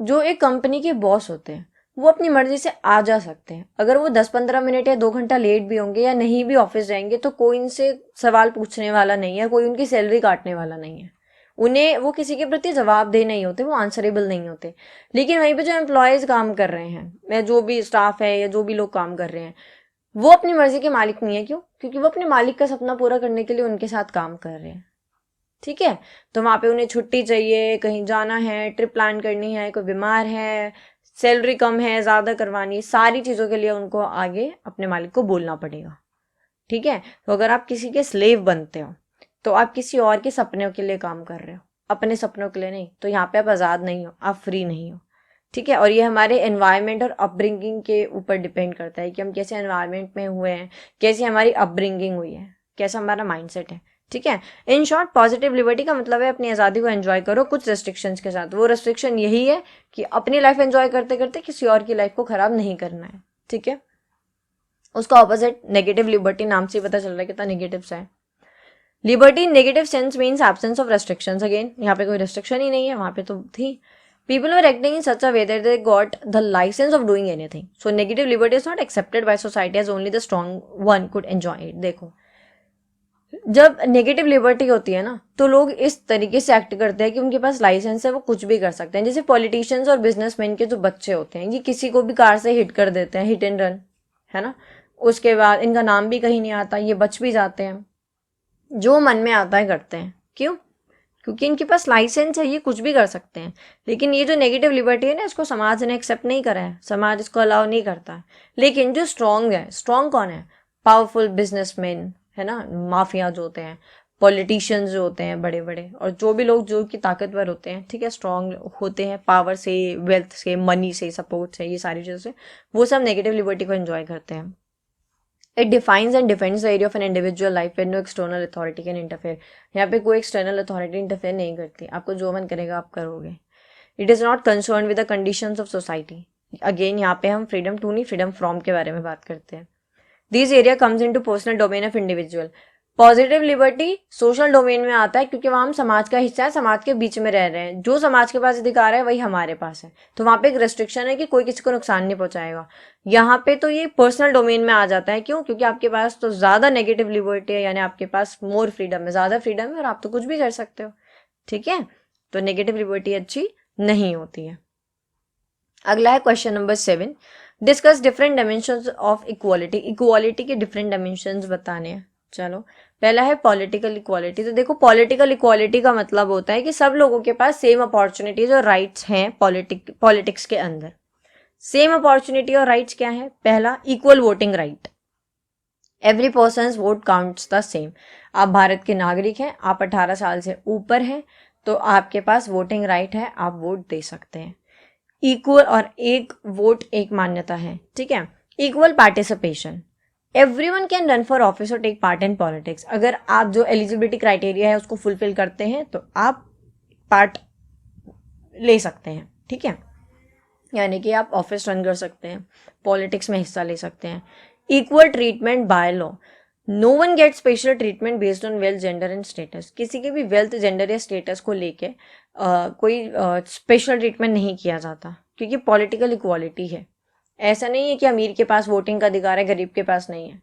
जो एक कंपनी के बॉस होते हैं वो अपनी मर्जी से आ जा सकते हैं। अगर वो 10-15 मिनट या 2 घंटा लेट भी होंगे या नहीं भी ऑफिस जाएंगे तो कोई इनसे सवाल पूछने वाला नहीं है, कोई उनकी सैलरी काटने वाला नहीं है, उन्हें वो किसी के प्रति जवाबदेह नहीं होते, वो आंसरेबल नहीं होते। लेकिन वहीं पे जो एम्प्लॉयज काम कर रहे हैं या जो भी स्टाफ है या जो भी लोग काम कर रहे हैं वो अपनी मर्जी के मालिक नहीं है। क्यों? क्योंकि वो अपने मालिक का सपना पूरा करने के लिए उनके साथ काम कर रहे हैं। ठीक है, तो वहां पे उन्हें छुट्टी चाहिए, कहीं जाना है, ट्रिप प्लान करनी है, कोई बीमार है, सैलरी कम है, ज़्यादा करवानी, सारी चीज़ों के लिए उनको आगे अपने मालिक को बोलना पड़ेगा। ठीक है, तो अगर आप किसी के स्लेव बनते हो तो आप किसी और के सपनों के लिए काम कर रहे हो, अपने सपनों के लिए नहीं। तो यहाँ पे आप आज़ाद नहीं हो, आप फ्री नहीं हो। ठीक है, और ये हमारे एनवायरनमेंट और अपब्रिंगिंग के ऊपर डिपेंड करता है कि हम कैसे एनवायरनमेंट में हुए हैं, कैसी हमारी अपब्रिंगिंग हुई है, कैसा हमारा माइंडसेट है। ठीक है, इन शॉर्ट पॉजिटिव लिबर्टी का मतलब है अपनी आज़ादी को एंजॉय करो कुछ रेस्ट्रिक्शंस के साथ। वो रेस्ट्रिक्शन यही है कि अपनी लाइफ एंजॉय करते करते किसी और की लाइफ को खराब नहीं करना है। ठीक है, उसका ऑपोजिट नेगेटिव लिबर्टी, नाम से पता चल रहा है कितना नेगेटिव सा है। Liberty negative sense means absence of restrictions. Again यहाँ पे कोई रेस्ट्रिक्शन ही नहीं है, वहां पे तो थी। People were acting in such a way that they got the license of doing anything. So negative liberty is not accepted by society as only the strong one could enjoy it। देखो, जब नेगेटिव लिबर्टी होती है ना तो लोग इस तरीके से एक्ट करते हैं कि उनके पास लाइसेंस है, वो कुछ भी कर सकते हैं। जैसे पॉलिटिशियंस और बिजनेसमैन के जो बच्चे होते हैं, ये किसी को भी कार से हिट कर देते हैं, हिट एंड रन, है ना। उसके बाद इनका नाम भी कहीं नहीं आता, ये बच भी जाते हैं, जो मन में आता है करते हैं। क्यों? क्योंकि इनके पास लाइसेंस है, ये कुछ भी कर सकते हैं। लेकिन ये जो नेगेटिव लिबर्टी है ना, इसको समाज ने एक्सेप्ट नहीं करा है, समाज इसको अलाउ नहीं करता है। लेकिन जो स्ट्रांग है, स्ट्रांग कौन है? पावरफुल बिजनेसमैन, है ना, माफिया जो होते हैं, पॉलिटिशियंस जो होते हैं बड़े बड़े, और जो भी लोग जो कि ताकतवर होते हैं, ठीक है, स्ट्रांग होते हैं पावर से, वेल्थ से, मनी से, सपोर्ट से, ये सारी चीज़ों से, वो सब नेगेटिव लिबर्टी को एंजॉय करते हैं। It defines and defends the area of an individual life where no external authority can interfere. यहाँ पे कोई एक्सटर्नल अथॉरिटी इंटरफेयर नहीं करती, आपको जो मन करेगा आप करोगे। It is not concern with the conditions of society. Again यहाँ पे हम फ्रीडम टू नहीं, फ्रीडम फ्रॉम के बारे में बात करते हैं। This area comes into personal domain of individual. Positive liberty social domain में आता है क्योंकि वहां हम समाज का हिस्सा है, समाज के बीच में रह रहे हैं, जो समाज के पास अधिकार है वही हमारे पास है, तो वहां पे एक रेस्ट्रिक्शन है कि कोई किसी को नुकसान नहीं पहुंचाएगा। यहाँ पे तो ये पर्सनल डोमेन में आ जाता है, क्यों? क्योंकि आपके पास तो ज्यादा नेगेटिव लिबर्टी है, यानी आपके पास मोर फ्रीडम है, ज्यादा फ्रीडम है और आप तो कुछ भी कर सकते हो, ठीक है। तो नेगेटिव लिबर्टी अच्छी नहीं होती है। अगला है question number 7, discuss different dimensions of equality. Equality के डिफरेंट डायमेंशंस बताने हैं। चलो, पहला है पॉलिटिकल इक्वालिटी। तो देखो, पॉलिटिकल इक्वालिटी का मतलब होता है कि सब लोगों के पास सेम अपॉर्चुनिटीज और राइट्स हैं पॉलिटिक्स के अंदर। सेम अपॉर्चुनिटी और राइट्स क्या है? पहला, equal voting right, every persons vote counts the same. आप भारत के नागरिक हैं, आप 18 साल से ऊपर हैं, तो आपके पास वोटिंग राइट है, आप वोट दे सकते हैं। इक्वल और एक वोट एक मान्यता है, ठीक है। Equal participation, everyone can run for office और टेक पार्ट इन पॉलिटिक्स। अगर आप जो एलिजिबिलिटी क्राइटेरिया है उसको फुलफिल करते हैं तो आप पार्ट ले सकते हैं, ठीक है, यानी कि आप ऑफिस रन कर सकते हैं, पॉलिटिक्स में हिस्सा ले सकते हैं। Equal treatment by law, no one get special treatment based on wealth, gender and status. किसी के भी वेल्थ, जेंडर या स्टेटस को लेके कोई स्पेशल ट्रीटमेंट नहीं किया जाता, क्योंकि पॉलिटिकल इक्वालिटी है। ऐसा नहीं है कि अमीर के पास वोटिंग का अधिकार है, गरीब के पास नहीं है,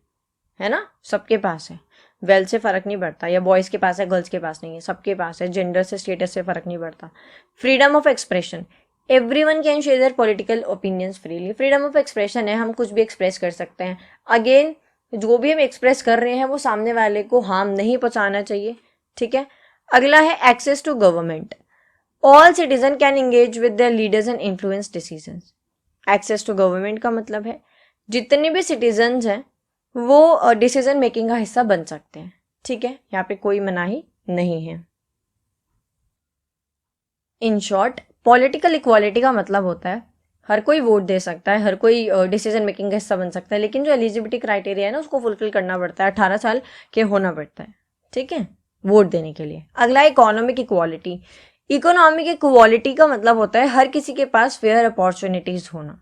है ना, सबके पास है। वेल्थ से फर्क नहीं पड़ता, या बॉयज के पास है गर्ल्स के पास नहीं है, सबके पास है। जेंडर से, स्टेटस से फर्क नहीं पड़ता। Freedom of expression, everyone can share their political opinions freely. Freedom of expression है, हम कुछ भी एक्सप्रेस कर सकते हैं। अगेन, जो भी हम एक्सप्रेस कर रहे हैं वो सामने वाले को हार्म नहीं पहुंचाना चाहिए, ठीक है। अगला है access to government, all citizen can engage with their leaders and influence decisions. Access to government का मतलब है जितने भी सिटीजन्स हैं वो डिसीजन मेकिंग का हिस्सा बन सकते हैं, ठीक है, यहाँ पे कोई मनाही नहीं है। इन शॉर्ट, पॉलिटिकल इक्वालिटी का मतलब होता है हर कोई वोट दे सकता है, हर कोई डिसीजन मेकिंग का हिस्सा बन सकता है, लेकिन जो एलिजिबिलिटी क्राइटेरिया है ना उसको फुलफिल करना पड़ता है, 18 साल के होना पड़ता है, ठीक है, वोट देने के लिए। अगला इकोनॉमिक इक्वालिटी। इकोनॉमिक इक्वालिटी का मतलब होता है हर किसी के पास फेयर अपॉर्चुनिटीज होना।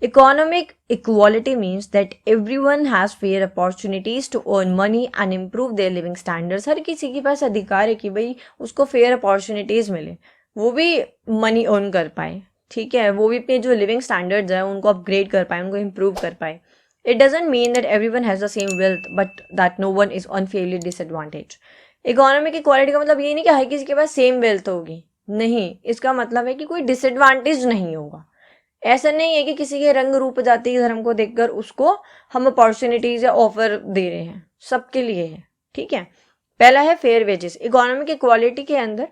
Economic equality means that everyone has fair opportunities to earn money and improve their living standards. हर किसी के पास अधिकार है कि भाई उसको फेयर अपॉर्चुनिटीज मिले, वो भी मनी अर्न कर पाए, ठीक है, वो भी अपने जो लिविंग स्टैंडर्ड्स है उनको अपग्रेड कर पाए, उनको इम्प्रूव कर पाए। It doesn't mean that everyone has the same wealth but that no one is unfairly disadvantage. Economic equality का मतलब ये नहीं कि हर किसी के पास सेम वेल्थ होगी, नहीं, इसका मतलब है कि कोई डिसएडवांटेज नहीं होगा। ऐसा नहीं है कि किसी के रंग रूप जाति धर्म को देखकर उसको हम अपॉर्चुनिटीज या ऑफर दे रहे हैं, सबके लिए है, ठीक है। पहला है फेयर वेजेस। इकोनॉमिक इक्वालिटी के अंदर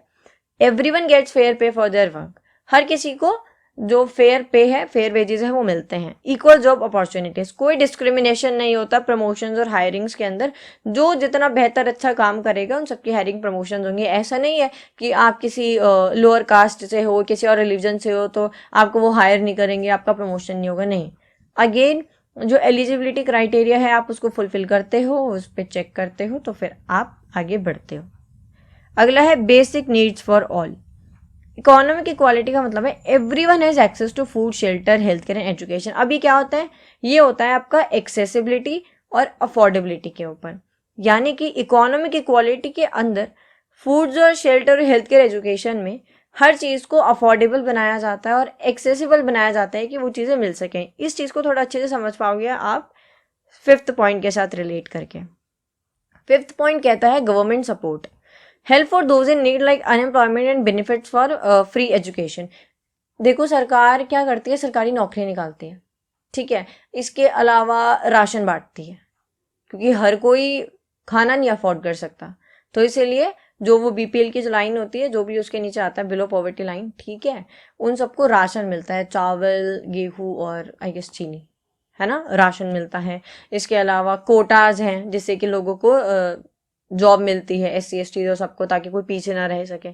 एवरीवन गेट्स फेयर पे फॉर देयर वर्क, हर किसी को जो फेयर पे है, फेयर वेजेस है वो मिलते हैं। इक्वल जॉब अपॉर्चुनिटीज, कोई डिस्क्रिमिनेशन नहीं होता प्रमोशंस और हायरिंग्स के अंदर, जो जितना बेहतर अच्छा काम करेगा उन सबकी हायरिंग प्रमोशंस होंगे। ऐसा नहीं है कि आप किसी लोअर कास्ट से हो, किसी और रिलीजन से हो तो आपको वो हायर नहीं करेंगे, आपका प्रमोशन नहीं होगा, नहीं। अगेन, जो एलिजिबिलिटी क्राइटेरिया है आप उसको फुलफिल करते हो, उस पर चेक करते हो तो फिर आप आगे बढ़ते हो। अगला है basic needs for all. Economic equality का मतलब है everyone has access to food, shelter, health care and education. अभी क्या होता है, ये होता है आपका एक्सेसिबिलिटी और अफोर्डेबिलिटी के ऊपर, यानी कि इकोनॉमिक इक्वालिटी के अंदर फूड्स और शेल्टर और हेल्थ केयर एजुकेशन में हर चीज़ को अफोर्डेबल बनाया जाता है और एक्सेसिबल बनाया जाता है कि वो चीज़ें मिल सकें। इस चीज़ को थोड़ा अच्छे से समझ पाओगे आप 5th पॉइंट के साथ रिलेट करके। 5th पॉइंट कहता है government support, help for those in need like unemployment and benefits for free education. देखो, सरकार क्या करती है, सरकारी नौकरी निकालती है, ठीक है, इसके अलावा राशन बांटती है, क्योंकि हर कोई खाना नहीं अफोर्ड कर सकता, तो इसीलिए जो वो बीपीएल की जो लाइन होती है, जो भी उसके नीचे आता है बिलो पॉवर्टी लाइन, ठीक है, उन सबको राशन मिलता है, चावल, गेहूं और आई गेस चीनी, है ना, राशन मिलता है। इसके अलावा कोटाज हैं जिससे कि लोगों को जॉब मिलती है, SC ST और सबको, ताकि कोई पीछे ना रह सके,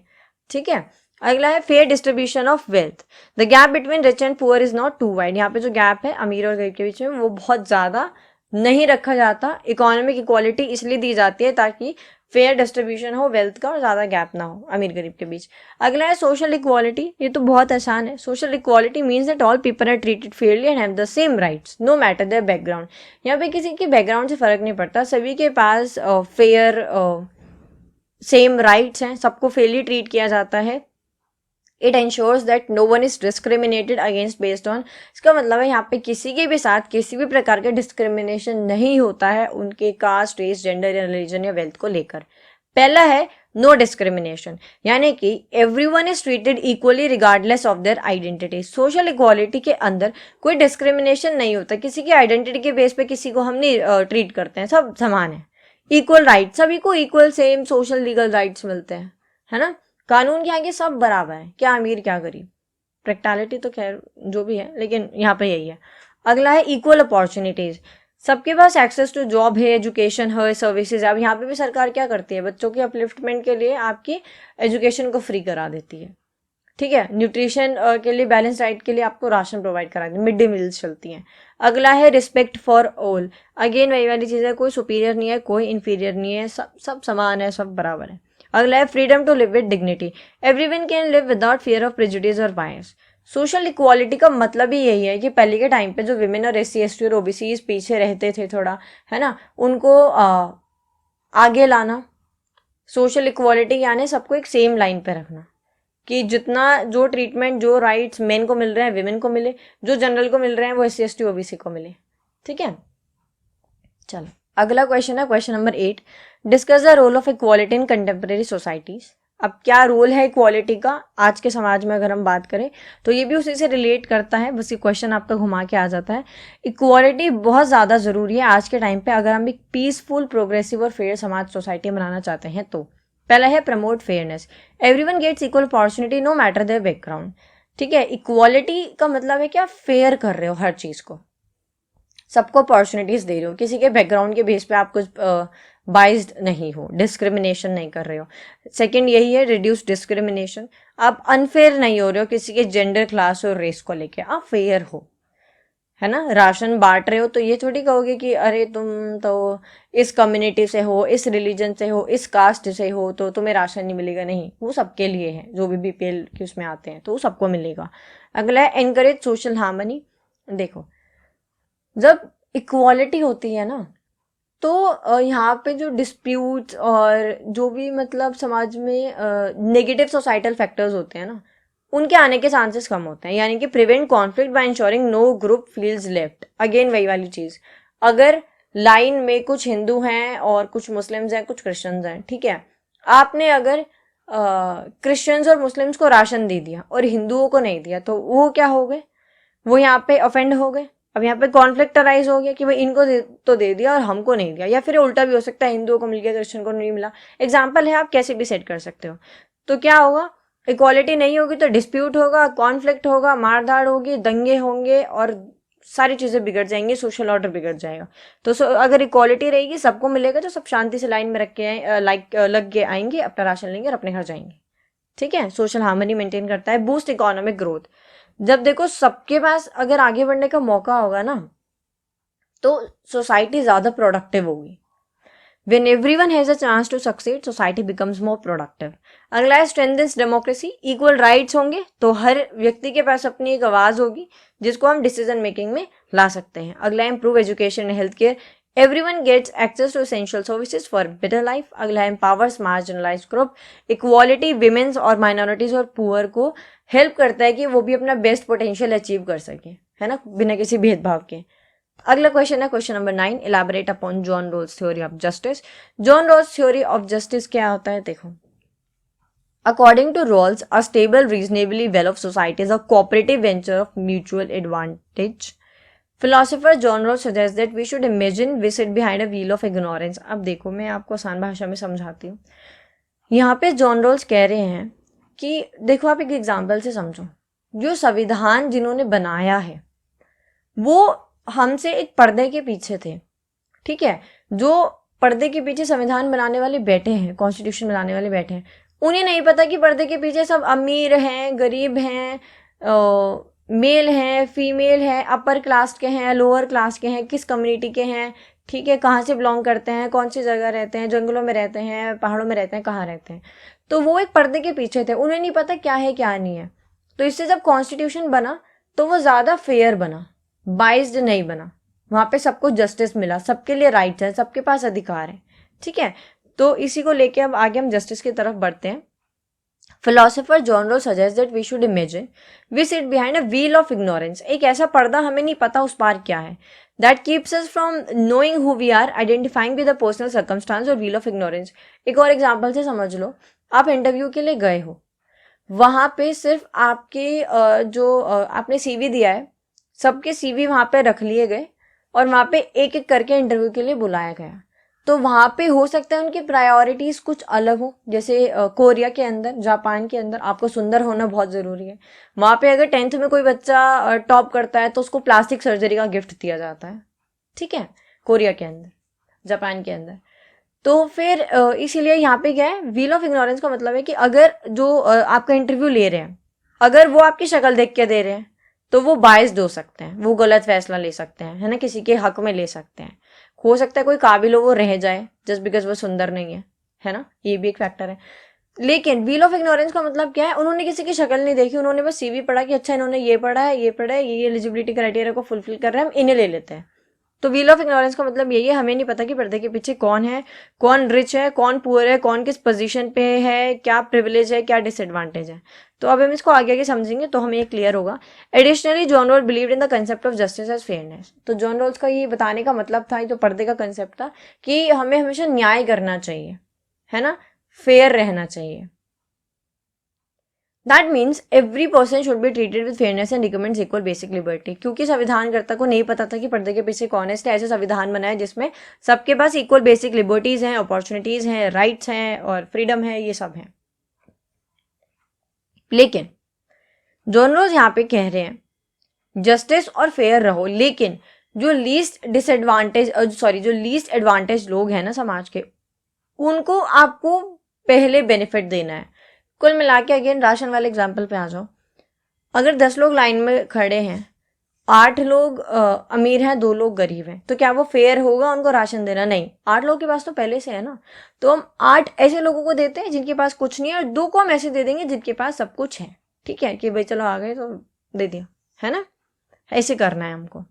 ठीक है। अगला है fair distribution of wealth, the gap between rich and poor is not too wide. यहाँ पे जो गैप है अमीर और गरीब के बीच में वो बहुत ज्यादा नहीं रखा जाता। इकोनॉमिक इक्वालिटी इसलिए दी जाती है ताकि फेयर डिस्ट्रीब्यूशन हो वेल्थ का और ज़्यादा गैप ना हो अमीर गरीब के बीच। अगला है सोशल इक्वालिटी। ये तो बहुत आसान है। Social equality means that all people are treated fairly and have the same rights no matter their background. यहाँ पे किसी के बैकग्राउंड से फर्क नहीं पड़ता, सभी के पास फेयर सेम राइट्स हैं, सबको फेयरली ट्रीट किया जाता है। It ensures that no one is discriminated against based on, इसका मतलब है यहाँ पे किसी के भी साथ किसी भी प्रकार का डिस्क्रिमिनेशन नहीं होता है उनके कास्ट, रेस, जेंडर या रिलीजन या वेल्थ को लेकर। पहला है नो डिस्क्रिमिनेशन, यानी कि everyone is treated equally regardless of their identity. Social equality के अंदर कोई डिस्क्रिमिनेशन नहीं होता, किसी की आइडेंटिटी के बेस पे किसी को हम नहीं ट्रीट करते हैं, सब समान है। इक्वल राइट, सभी को equal same social legal rights मिलते हैं, है ना। कानून के आगे सब बराबर है, क्या अमीर क्या गरीब। प्रैक्टिकलिटी तो खैर जो भी है, लेकिन यहाँ पे यही है। अगला है इक्वल अपॉर्चुनिटीज, सबके पास एक्सेस टू जॉब है, एजुकेशन है, सर्विसेज। अब यहाँ पे भी सरकार क्या करती है, बच्चों के अपलिफ्टमेंट के लिए आपकी एजुकेशन को फ्री करा देती है, ठीक है। न्यूट्रिशन के लिए, बैलेंस डाइट के लिए आपको राशन प्रोवाइड करा देती है, मिड डे मील्स चलती हैं। अगला है रिस्पेक्ट फॉर ऑल, अगेन वही वाली चीज़ है, कोई सुपीरियर नहीं है, कोई इन्फीरियर नहीं है, सब समान है, सब बराबर है। अगला है freedom to live with dignity, everyone can live without fear of prejudice और बायस। सोशल इक्वालिटी का मतलब ही यही है कि पहले के टाइम पे जो विमेन और SC ST और OBC पीछे रहते थे थोड़ा, है ना, उनको आगे लाना। सोशल इक्वालिटी यानी सबको एक सेम लाइन पे रखना कि जितना जो ट्रीटमेंट, जो राइट्स मेन को मिल रहे हैं विमेन को मिले, जो जनरल को मिल रहे हैं वो SC ST OBC को मिले, ठीक है। चलो अगला क्वेश्चन है question number 8, discuss the role of equality in contemporary societies. अब क्या रोल है इक्वालिटी का आज के समाज में, अगर हम बात करें तो ये भी उसी से रिलेट करता है, बस ये क्वेश्चन आपका घुमा के आ जाता है। इक्वालिटी बहुत ज़्यादा ज़रूरी है आज के टाइम पे अगर हम एक पीसफुल, प्रोग्रेसिव और फेयर समाज, सोसाइटी बनाना चाहते हैं तो। पहला है promote fairness, everyone gets equal opportunity no matter their background, ठीक है। इक्वालिटी का मतलब है कि आप फेयर कर रहे हो हर चीज़ को, सबको अपॉर्चुनिटीज दे रहे हो, किसी के बैकग्राउंड के बेस पे आप कुछ बाइज्ड नहीं हो, डिस्क्रिमिनेशन नहीं कर रहे हो। सेकंड यही है रिड्यूस डिस्क्रिमिनेशन, आप अनफेयर नहीं हो रहे हो किसी के जेंडर, क्लास और रेस को लेके, आप फेयर हो, है ना। राशन बांट रहे हो तो ये थोड़ी कहोगे कि अरे तुम तो इस कम्युनिटी से हो, इस रिलीजन से हो, इस कास्ट से हो तो तुम्हें राशन नहीं मिलेगा, नहीं, वो सबके लिए है, जो भी BPL के उसमें आते हैं तो वो सबको मिलेगा। अगला है एनकरेज सोशल हार्मनी। देखो जब इक्वालिटी होती है ना तो यहाँ पे जो डिस्प्यूट्स और जो भी मतलब समाज में नेगेटिव सोसाइटल फैक्टर्स होते हैं ना, उनके आने के चांसेस कम होते हैं, यानी कि prevent conflict by ensuring no group feels left. Again वही वाली चीज़, अगर लाइन में कुछ हिंदू हैं और कुछ मुस्लिम्स हैं, कुछ क्रिश्चियंस हैं, ठीक है, आपने अगर क्रिश्चियंस और मुस्लिम्स को राशन दे दिया और हिंदुओं को नहीं दिया तो वो क्या हो गए, वो यहाँ पे ऑफेंड हो गए। अब यहाँ पे कॉन्फ्लिक्ट अराइज हो गया कि भाई इनको तो दे दिया और हमको नहीं दिया, या फिर उल्टा भी हो सकता है, हिंदुओं को मिल गया क्रिश्चियन को नहीं मिला। एग्जाम्पल है, आप कैसे भी सेट कर सकते हो। तो क्या होगा, इक्वालिटी नहीं होगी तो डिस्प्यूट होगा, कॉन्फ्लिक्ट होगा, मारधाड़ होगी, दंगे होंगे और सारी चीज़ें बिगड़ जाएंगी, सोशल ऑर्डर बिगड़ जाएगा। तो अगर इक्वालिटी रहेगी, सबको मिलेगा, तो सब शांति से लाइन में रख के लग के आएंगे, अपना राशन लेंगे और अपने घर जाएंगे, ठीक है। सोशल हार्मनी मेंटेन करता है। बूस्ट इकोनॉमिक ग्रोथ, जब देखो सबके पास अगर आगे बढ़ने का मौका होगा ना तो सोसाइटी ज़्यादा प्रोडक्टिव होगी। When everyone has a chance to succeed, society becomes more productive. अगला है strengthens democracy, equal rights होंगे तो हर व्यक्ति के पास अपनी एक आवाज़ होगी जिसको हम डिसीजन मेकिंग में ला सकते हैं। अगला है improve education and health care, everyone gets access to essential services for better life. अगला है empowers marginalized group, equality women's और minorities और poor को हेल्प करता है कि वो भी अपना बेस्ट पोटेंशियल अचीव कर सके, है ना, बिना किसी भेदभाव के। अगला क्वेश्चन है question number 9, elaborate upon John Rawls theory of justice. John Rawls theory of justice क्या होता है, देखो, according to Rawls a stable reasonably well off society is a cooperative venture of mutual advantage. Philosopher John Rawls suggest that we should imagine we sit behind a wheel of ignorance. अब देखो मैं आपको आसान भाषा में समझाती हूँ। यहाँ पे जॉन रोल्स कह रहे हैं कि देखो आप एक एग्जाम्पल से समझो, जो संविधान जिन्होंने बनाया है वो हमसे एक पर्दे के पीछे थे, ठीक है। जो पर्दे के पीछे संविधान बनाने वाले बैठे हैं, कॉन्स्टिट्यूशन बनाने वाले बैठे हैं, उन्हें नहीं पता कि पर्दे के पीछे सब अमीर हैं, गरीब हैं, मेल हैं, फीमेल हैं, अपर क्लास के हैं, लोअर क्लास के हैं, किस कम्युनिटी के हैं, ठीक है, कहाँ से बिलोंग करते हैं, कौन सी जगह रहते हैं, जंगलों में रहते हैं, पहाड़ों में रहते हैं, कहाँ रहते हैं। तो वो एक पर्दे के पीछे थे, उन्हें नहीं पता क्या है क्या नहीं है। तो इससे जब कॉन्स्टिट्यूशन बना तो वो ज़्यादा फेयर बना, बाइज्ड नहीं बना। वहाँ पे सबको जस्टिस मिला, सबके लिए राइट्स हैं, सबके पास अधिकार है, ठीक है। तो इसी को लेके अब आगे हम जस्टिस की तरफ बढ़ते हैं। Philosopher John Rawls suggests that we should imagine we sit behind a wheel of ignorance. एक ऐसा पर्दा, हमें नहीं पता उस पार क्या है, that keeps us from knowing who we are, identifying with the personal circumstance और wheel of ignorance. एक और एग्जाम्पल से समझ लो, आप इंटरव्यू के लिए गए हो, वहां पे सिर्फ आपके जो आपने सीवी दिया है, सबके सीवी वहां पे रख लिए गए और वहां पे एक एक करके इंटरव्यू के लिए बुलाया गया। तो वहां पे हो सकता है उनकी प्रायोरिटीज कुछ अलग हो, जैसे कोरिया के अंदर, जापान के अंदर आपको सुंदर होना बहुत जरूरी है। वहां पे अगर 10th में कोई बच्चा टॉप करता है तो उसको प्लास्टिक सर्जरी का गिफ्ट दिया जाता है, ठीक है, कोरिया के अंदर, जापान के अंदर। तो फिर इसीलिए यहाँ पे क्या है, व्हील ऑफ इग्नोरेंस का मतलब है कि अगर जो आपका इंटरव्यू ले रहे हैं, अगर वो आपकी शक्ल देख के दे रहे हैं तो वो बायस्ड हो सकते हैं, वो गलत फैसला ले सकते हैं, है ना, किसी के हक में ले सकते हैं। हो सकता है कोई काबिल हो वो रह जाए जस्ट बिकॉज वो सुंदर नहीं है ना, ये भी एक फैक्टर है। लेकिन व्हील ऑफ इग्नोरेंस का मतलब क्या है, उन्होंने किसी की शक्ल नहीं देखी, उन्होंने बस सीवी पढ़ा कि अच्छा इन्होंने ये पढ़ा है, ये पढ़ा है, ये एलिजिबिलिटी क्राइटेरिया को फुलफिल कर रहे हैं, हम इन्हें ले लेते हैं। तो व्हील ऑफ इग्नोरेंस का मतलब यही है, हमें नहीं पता कि पर्दे के पीछे कौन है, कौन रिच है, कौन पुअर है, कौन किस पोजीशन पे है, क्या प्रिविलेज है, क्या डिसएडवांटेज है। तो अब हम इसको आगे आगे समझेंगे तो हमें ये क्लियर होगा। Additionally John Rawls believed in the concept of justice as fairness. तो जॉन रॉल्स का ये बताने का मतलब था, जो पर्दे का कंसेप्ट था, कि हमें हमेशा न्याय करना चाहिए, है ना, फेयर रहना चाहिए। That means every person should be treated with fairness and recommends equal basic liberty. क्योंकि संविधानकर्ता को नहीं पता था कि पर्दे के पीछे कौन है, इसलिए ऐसे संविधान बनाया जिसमें सबके पास इक्वल बेसिक लिबर्टीज हैं, अपॉर्चुनिटीज हैं, राइट्स हैं और फ्रीडम है, ये सब है। लेकिन जॉन रॉल्स यहाँ पे कह रहे हैं जस्टिस और फेयर रहो, लेकिन जो लीस्ट एडवांटेज लोग हैं ना समाज के, उनको आपको पहले बेनिफिट देना है। कुल मिला के अगेन राशन वाले एग्जाम्पल पे आ जाओ, अगर 10 लोग लाइन में खड़े हैं, 8 लोग अमीर हैं, 2 लोग गरीब हैं, तो क्या वो फेयर होगा उनको राशन देना? नहीं, 8 लोगों के पास तो पहले से है ना, तो हम 8 ऐसे लोगों को देते हैं जिनके पास कुछ नहीं है, और 2 को हम ऐसे दे देंगे जिनके पास सब कुछ है, ठीक है, कि भाई चलो आ गए तो दे दिया, है ना, ऐसे करना है हमको।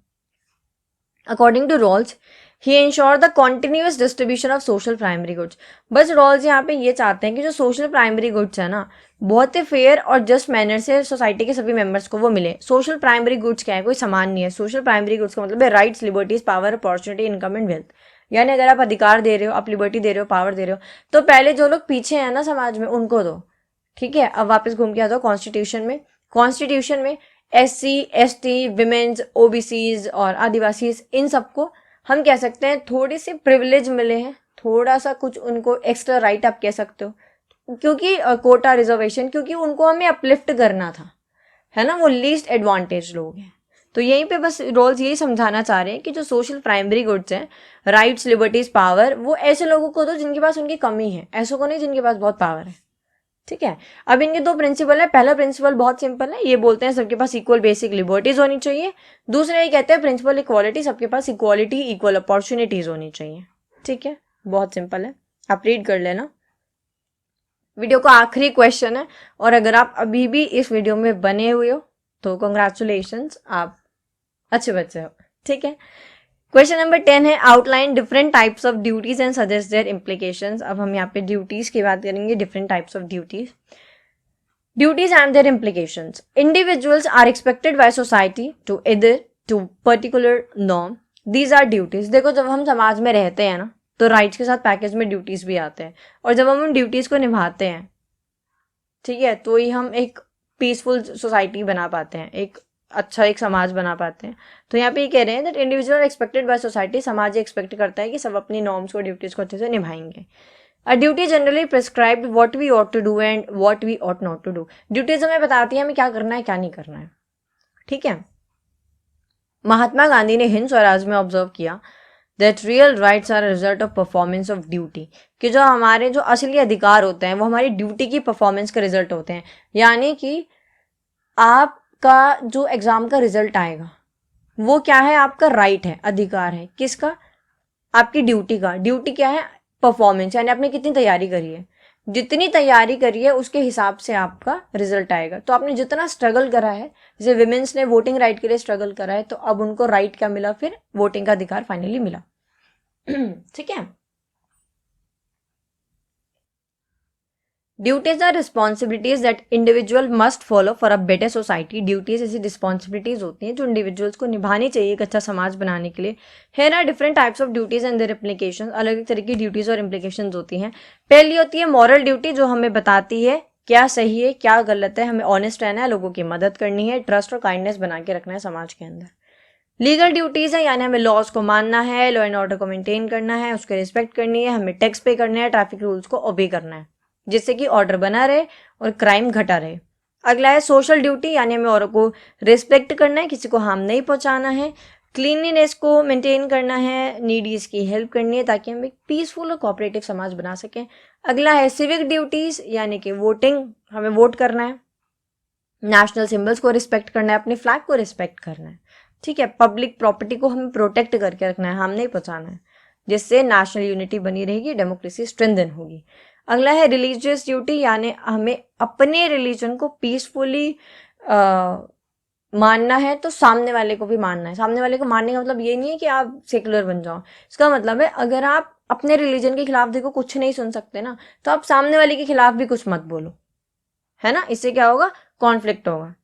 According to Rawls he ensure the continuous distribution of social primary goods. बस रॉल्स यहाँ पे ये चाहते हैं कि जो सोशल प्राइमरी गुड्स है ना, बहुत ही फेयर और जस्ट मैनर से सोसाइटी के सभी मेंबर्स को वो मिले। सोशल प्राइमरी गुड्स क्या है, कोई सामान नहीं है। सोशल प्राइमरी गुड्स का मतलब है rights, liberties, power, opportunity, income and wealth. यानी अगर आप अधिकार दे रहे हो, आप लिबर्टी दे रहे हो, पावर दे रहे हो, तो पहले जो लोग पीछे हैं ना समाज में उनको दो, ठीक है। अब वापस घूम के आ जाओ कॉन्स्टिट्यूशन में SC, ST, विमेन्स, OBCs और आदिवासीज, इन सबको हम कह सकते हैं थोड़ी सी प्रिविलेज मिले हैं, थोड़ा सा कुछ उनको एक्स्ट्रा राइट आप कह सकते हो, क्योंकि कोटा रिजर्वेशन, क्योंकि उनको हमें अपलिफ्ट करना था, है ना, वो लीस्ट एडवांटेज लोग हैं। तो यहीं पे बस रोल्स यही समझाना चाह रहे हैं कि जो सोशल प्राइमरी गुड्स हैं, राइट्स, लिबर्टीज, पावर, वो ऐसे लोगों को दो जिनके पास उनकी कमी है, ऐसों को नहीं जिनके पास बहुत पावर है, ठीक है। अब इनके 2 प्रिंसिपल है। पहला प्रिंसिपल बहुत सिंपल है, ये बोलते हैं सबके पास इक्वल बेसिक लिबर्टीज होनी चाहिए। दूसरा ये कहते हैं प्रिंसिपल इक्वालिटी, सबके पास इक्वालिटी, इक्वल अपॉर्चुनिटीज होनी चाहिए, ठीक है, बहुत सिंपल है, आप रीड कर लेना। वीडियो का आखिरी क्वेश्चन है, और अगर आप अभी भी इस वीडियो में बने हुए हो तो कंग्रेचुलेशंस, आप अच्छे बच्चे हो, ठीक है। क्वेश्चन नंबर 10 है, outline different types of duties and suggest their implications. अब हम यहाँ पे ड्यूटीज की बात करेंगे, different types of duties and their implications. Individuals are expected by society to adhere to particular norm, these are duties. देखो, जब हम समाज में रहते हैं ना, तो राइट्स के साथ पैकेज में ड्यूटीज भी आते हैं, और जब हम उन ड्यूटीज को निभाते हैं, ठीक है, तो ही हम एक पीसफुल सोसाइटी बना पाते हैं, एक अच्छा एक समाज बना पाते हैं। तो यहाँ पे ये कह रहे हैं that individual expected by society, समाज एक्सपेक्ट करता है कि सब अपनी नॉर्म्स को, ड्यूटीज को अच्छे से निभाएंगे। A duty generally prescribed what we ought to do and what we ought not to do. Duties हमें बताती है हमें क्या करना है, क्या नहीं करना है, ठीक है। महात्मा गांधी ने हिंद स्वराज में ऑब्जर्व किया that real rights are result of performance of duty, कि जो हमारे जो असली अधिकार होते हैं वो हमारी ड्यूटी की परफॉर्मेंस के रिजल्ट होते हैं। यानी कि आप आपका जो एग्जाम का रिजल्ट आएगा वो क्या है, आपका राइट है, अधिकार है। किसका? आपकी ड्यूटी का। ड्यूटी क्या है? परफॉर्मेंस, यानी आपने कितनी तैयारी करी है। जितनी तैयारी करी है उसके हिसाब से आपका रिजल्ट आएगा। तो आपने जितना स्ट्रगल करा है, जैसे विमेन्स ने वोटिंग राइट के लिए स्ट्रगल करा है, तो अब उनको राइट क्या मिला, फिर वोटिंग का अधिकार फाइनली मिला। ठीक है। Duties are responsibilities that individual must follow for a better society. Duties ऐसी रिस्पॉन्सिबिलिटीज होती हैं जो इंडिविजुअल्स को निभानी चाहिए एक अच्छा समाज बनाने के लिए। Here are different types of duties and their implication. अलग अलग तरह की ड्यूटीज और इम्प्लीकेशन होती हैं। पहली होती है मॉरल ड्यूटी, जो हमें बताती है क्या सही है क्या गलत है, हमें ऑनेस्ट रहना है, लोगों की मदद करनी है, ट्रस्ट और काइंडनेस बना के रखना है समाज के अंदर। लीगल ड्यूटीज है, यानी हमें लॉज को मानना है, लॉ एंड ऑर्डर को मेंटेन करना है, उसके रिस्पेक्ट करनी है, हमें टैक्स पे करना है, ट्रैफिक रूल्स को ओबे करना है, जिससे कि ऑर्डर बना रहे और क्राइम घटा रहे। अगला है सोशल ड्यूटी, यानी हमें औरों को रिस्पेक्ट करना है, किसी को हार्म नहीं पहुंचाना है, क्लीनलीनेस को मेंटेन करना है, नीडीज की हेल्प करनी है, ताकि हम एक पीसफुल और कोऑपरेटिव समाज बना सकें। अगला है सिविक ड्यूटीज, यानी कि वोटिंग, हमें वोट करना है, नेशनल सिंबल्स को रिस्पेक्ट करना है, अपने फ्लैग को रिस्पेक्ट करना है। ठीक है। पब्लिक प्रॉपर्टी को हमें प्रोटेक्ट करके रखना है, हार्म नहीं पहुंचाना है, जिससे नेशनल यूनिटी बनी रहेगी, डेमोक्रेसी स्ट्रेंथन होगी। अगला है रिलीजियस ड्यूटी, यानी हमें अपने रिलीजन को पीसफुली मानना है, तो सामने वाले को भी मानना है। सामने वाले को मानने का मतलब ये नहीं है कि आप सेकुलर बन जाओ। इसका मतलब है अगर आप अपने रिलीजन के खिलाफ देखो कुछ नहीं सुन सकते ना, तो आप सामने वाले के खिलाफ भी कुछ मत बोलो, है ना। इससे क्या होगा, कॉन्फ्लिक्ट होगा,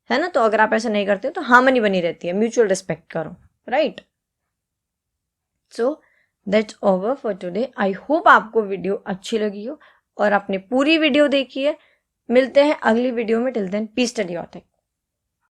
है ना। तो अगर आप ऐसा नहीं करते हो तो हार्मनी बनी रहती है, म्यूचुअल रिस्पेक्ट करो, right. So that's over for today. I hope आपको वीडियो अच्छी लगी हो और आपने पूरी वीडियो देखी है। मिलते हैं अगली वीडियो में। Till then peace study ऑथेक।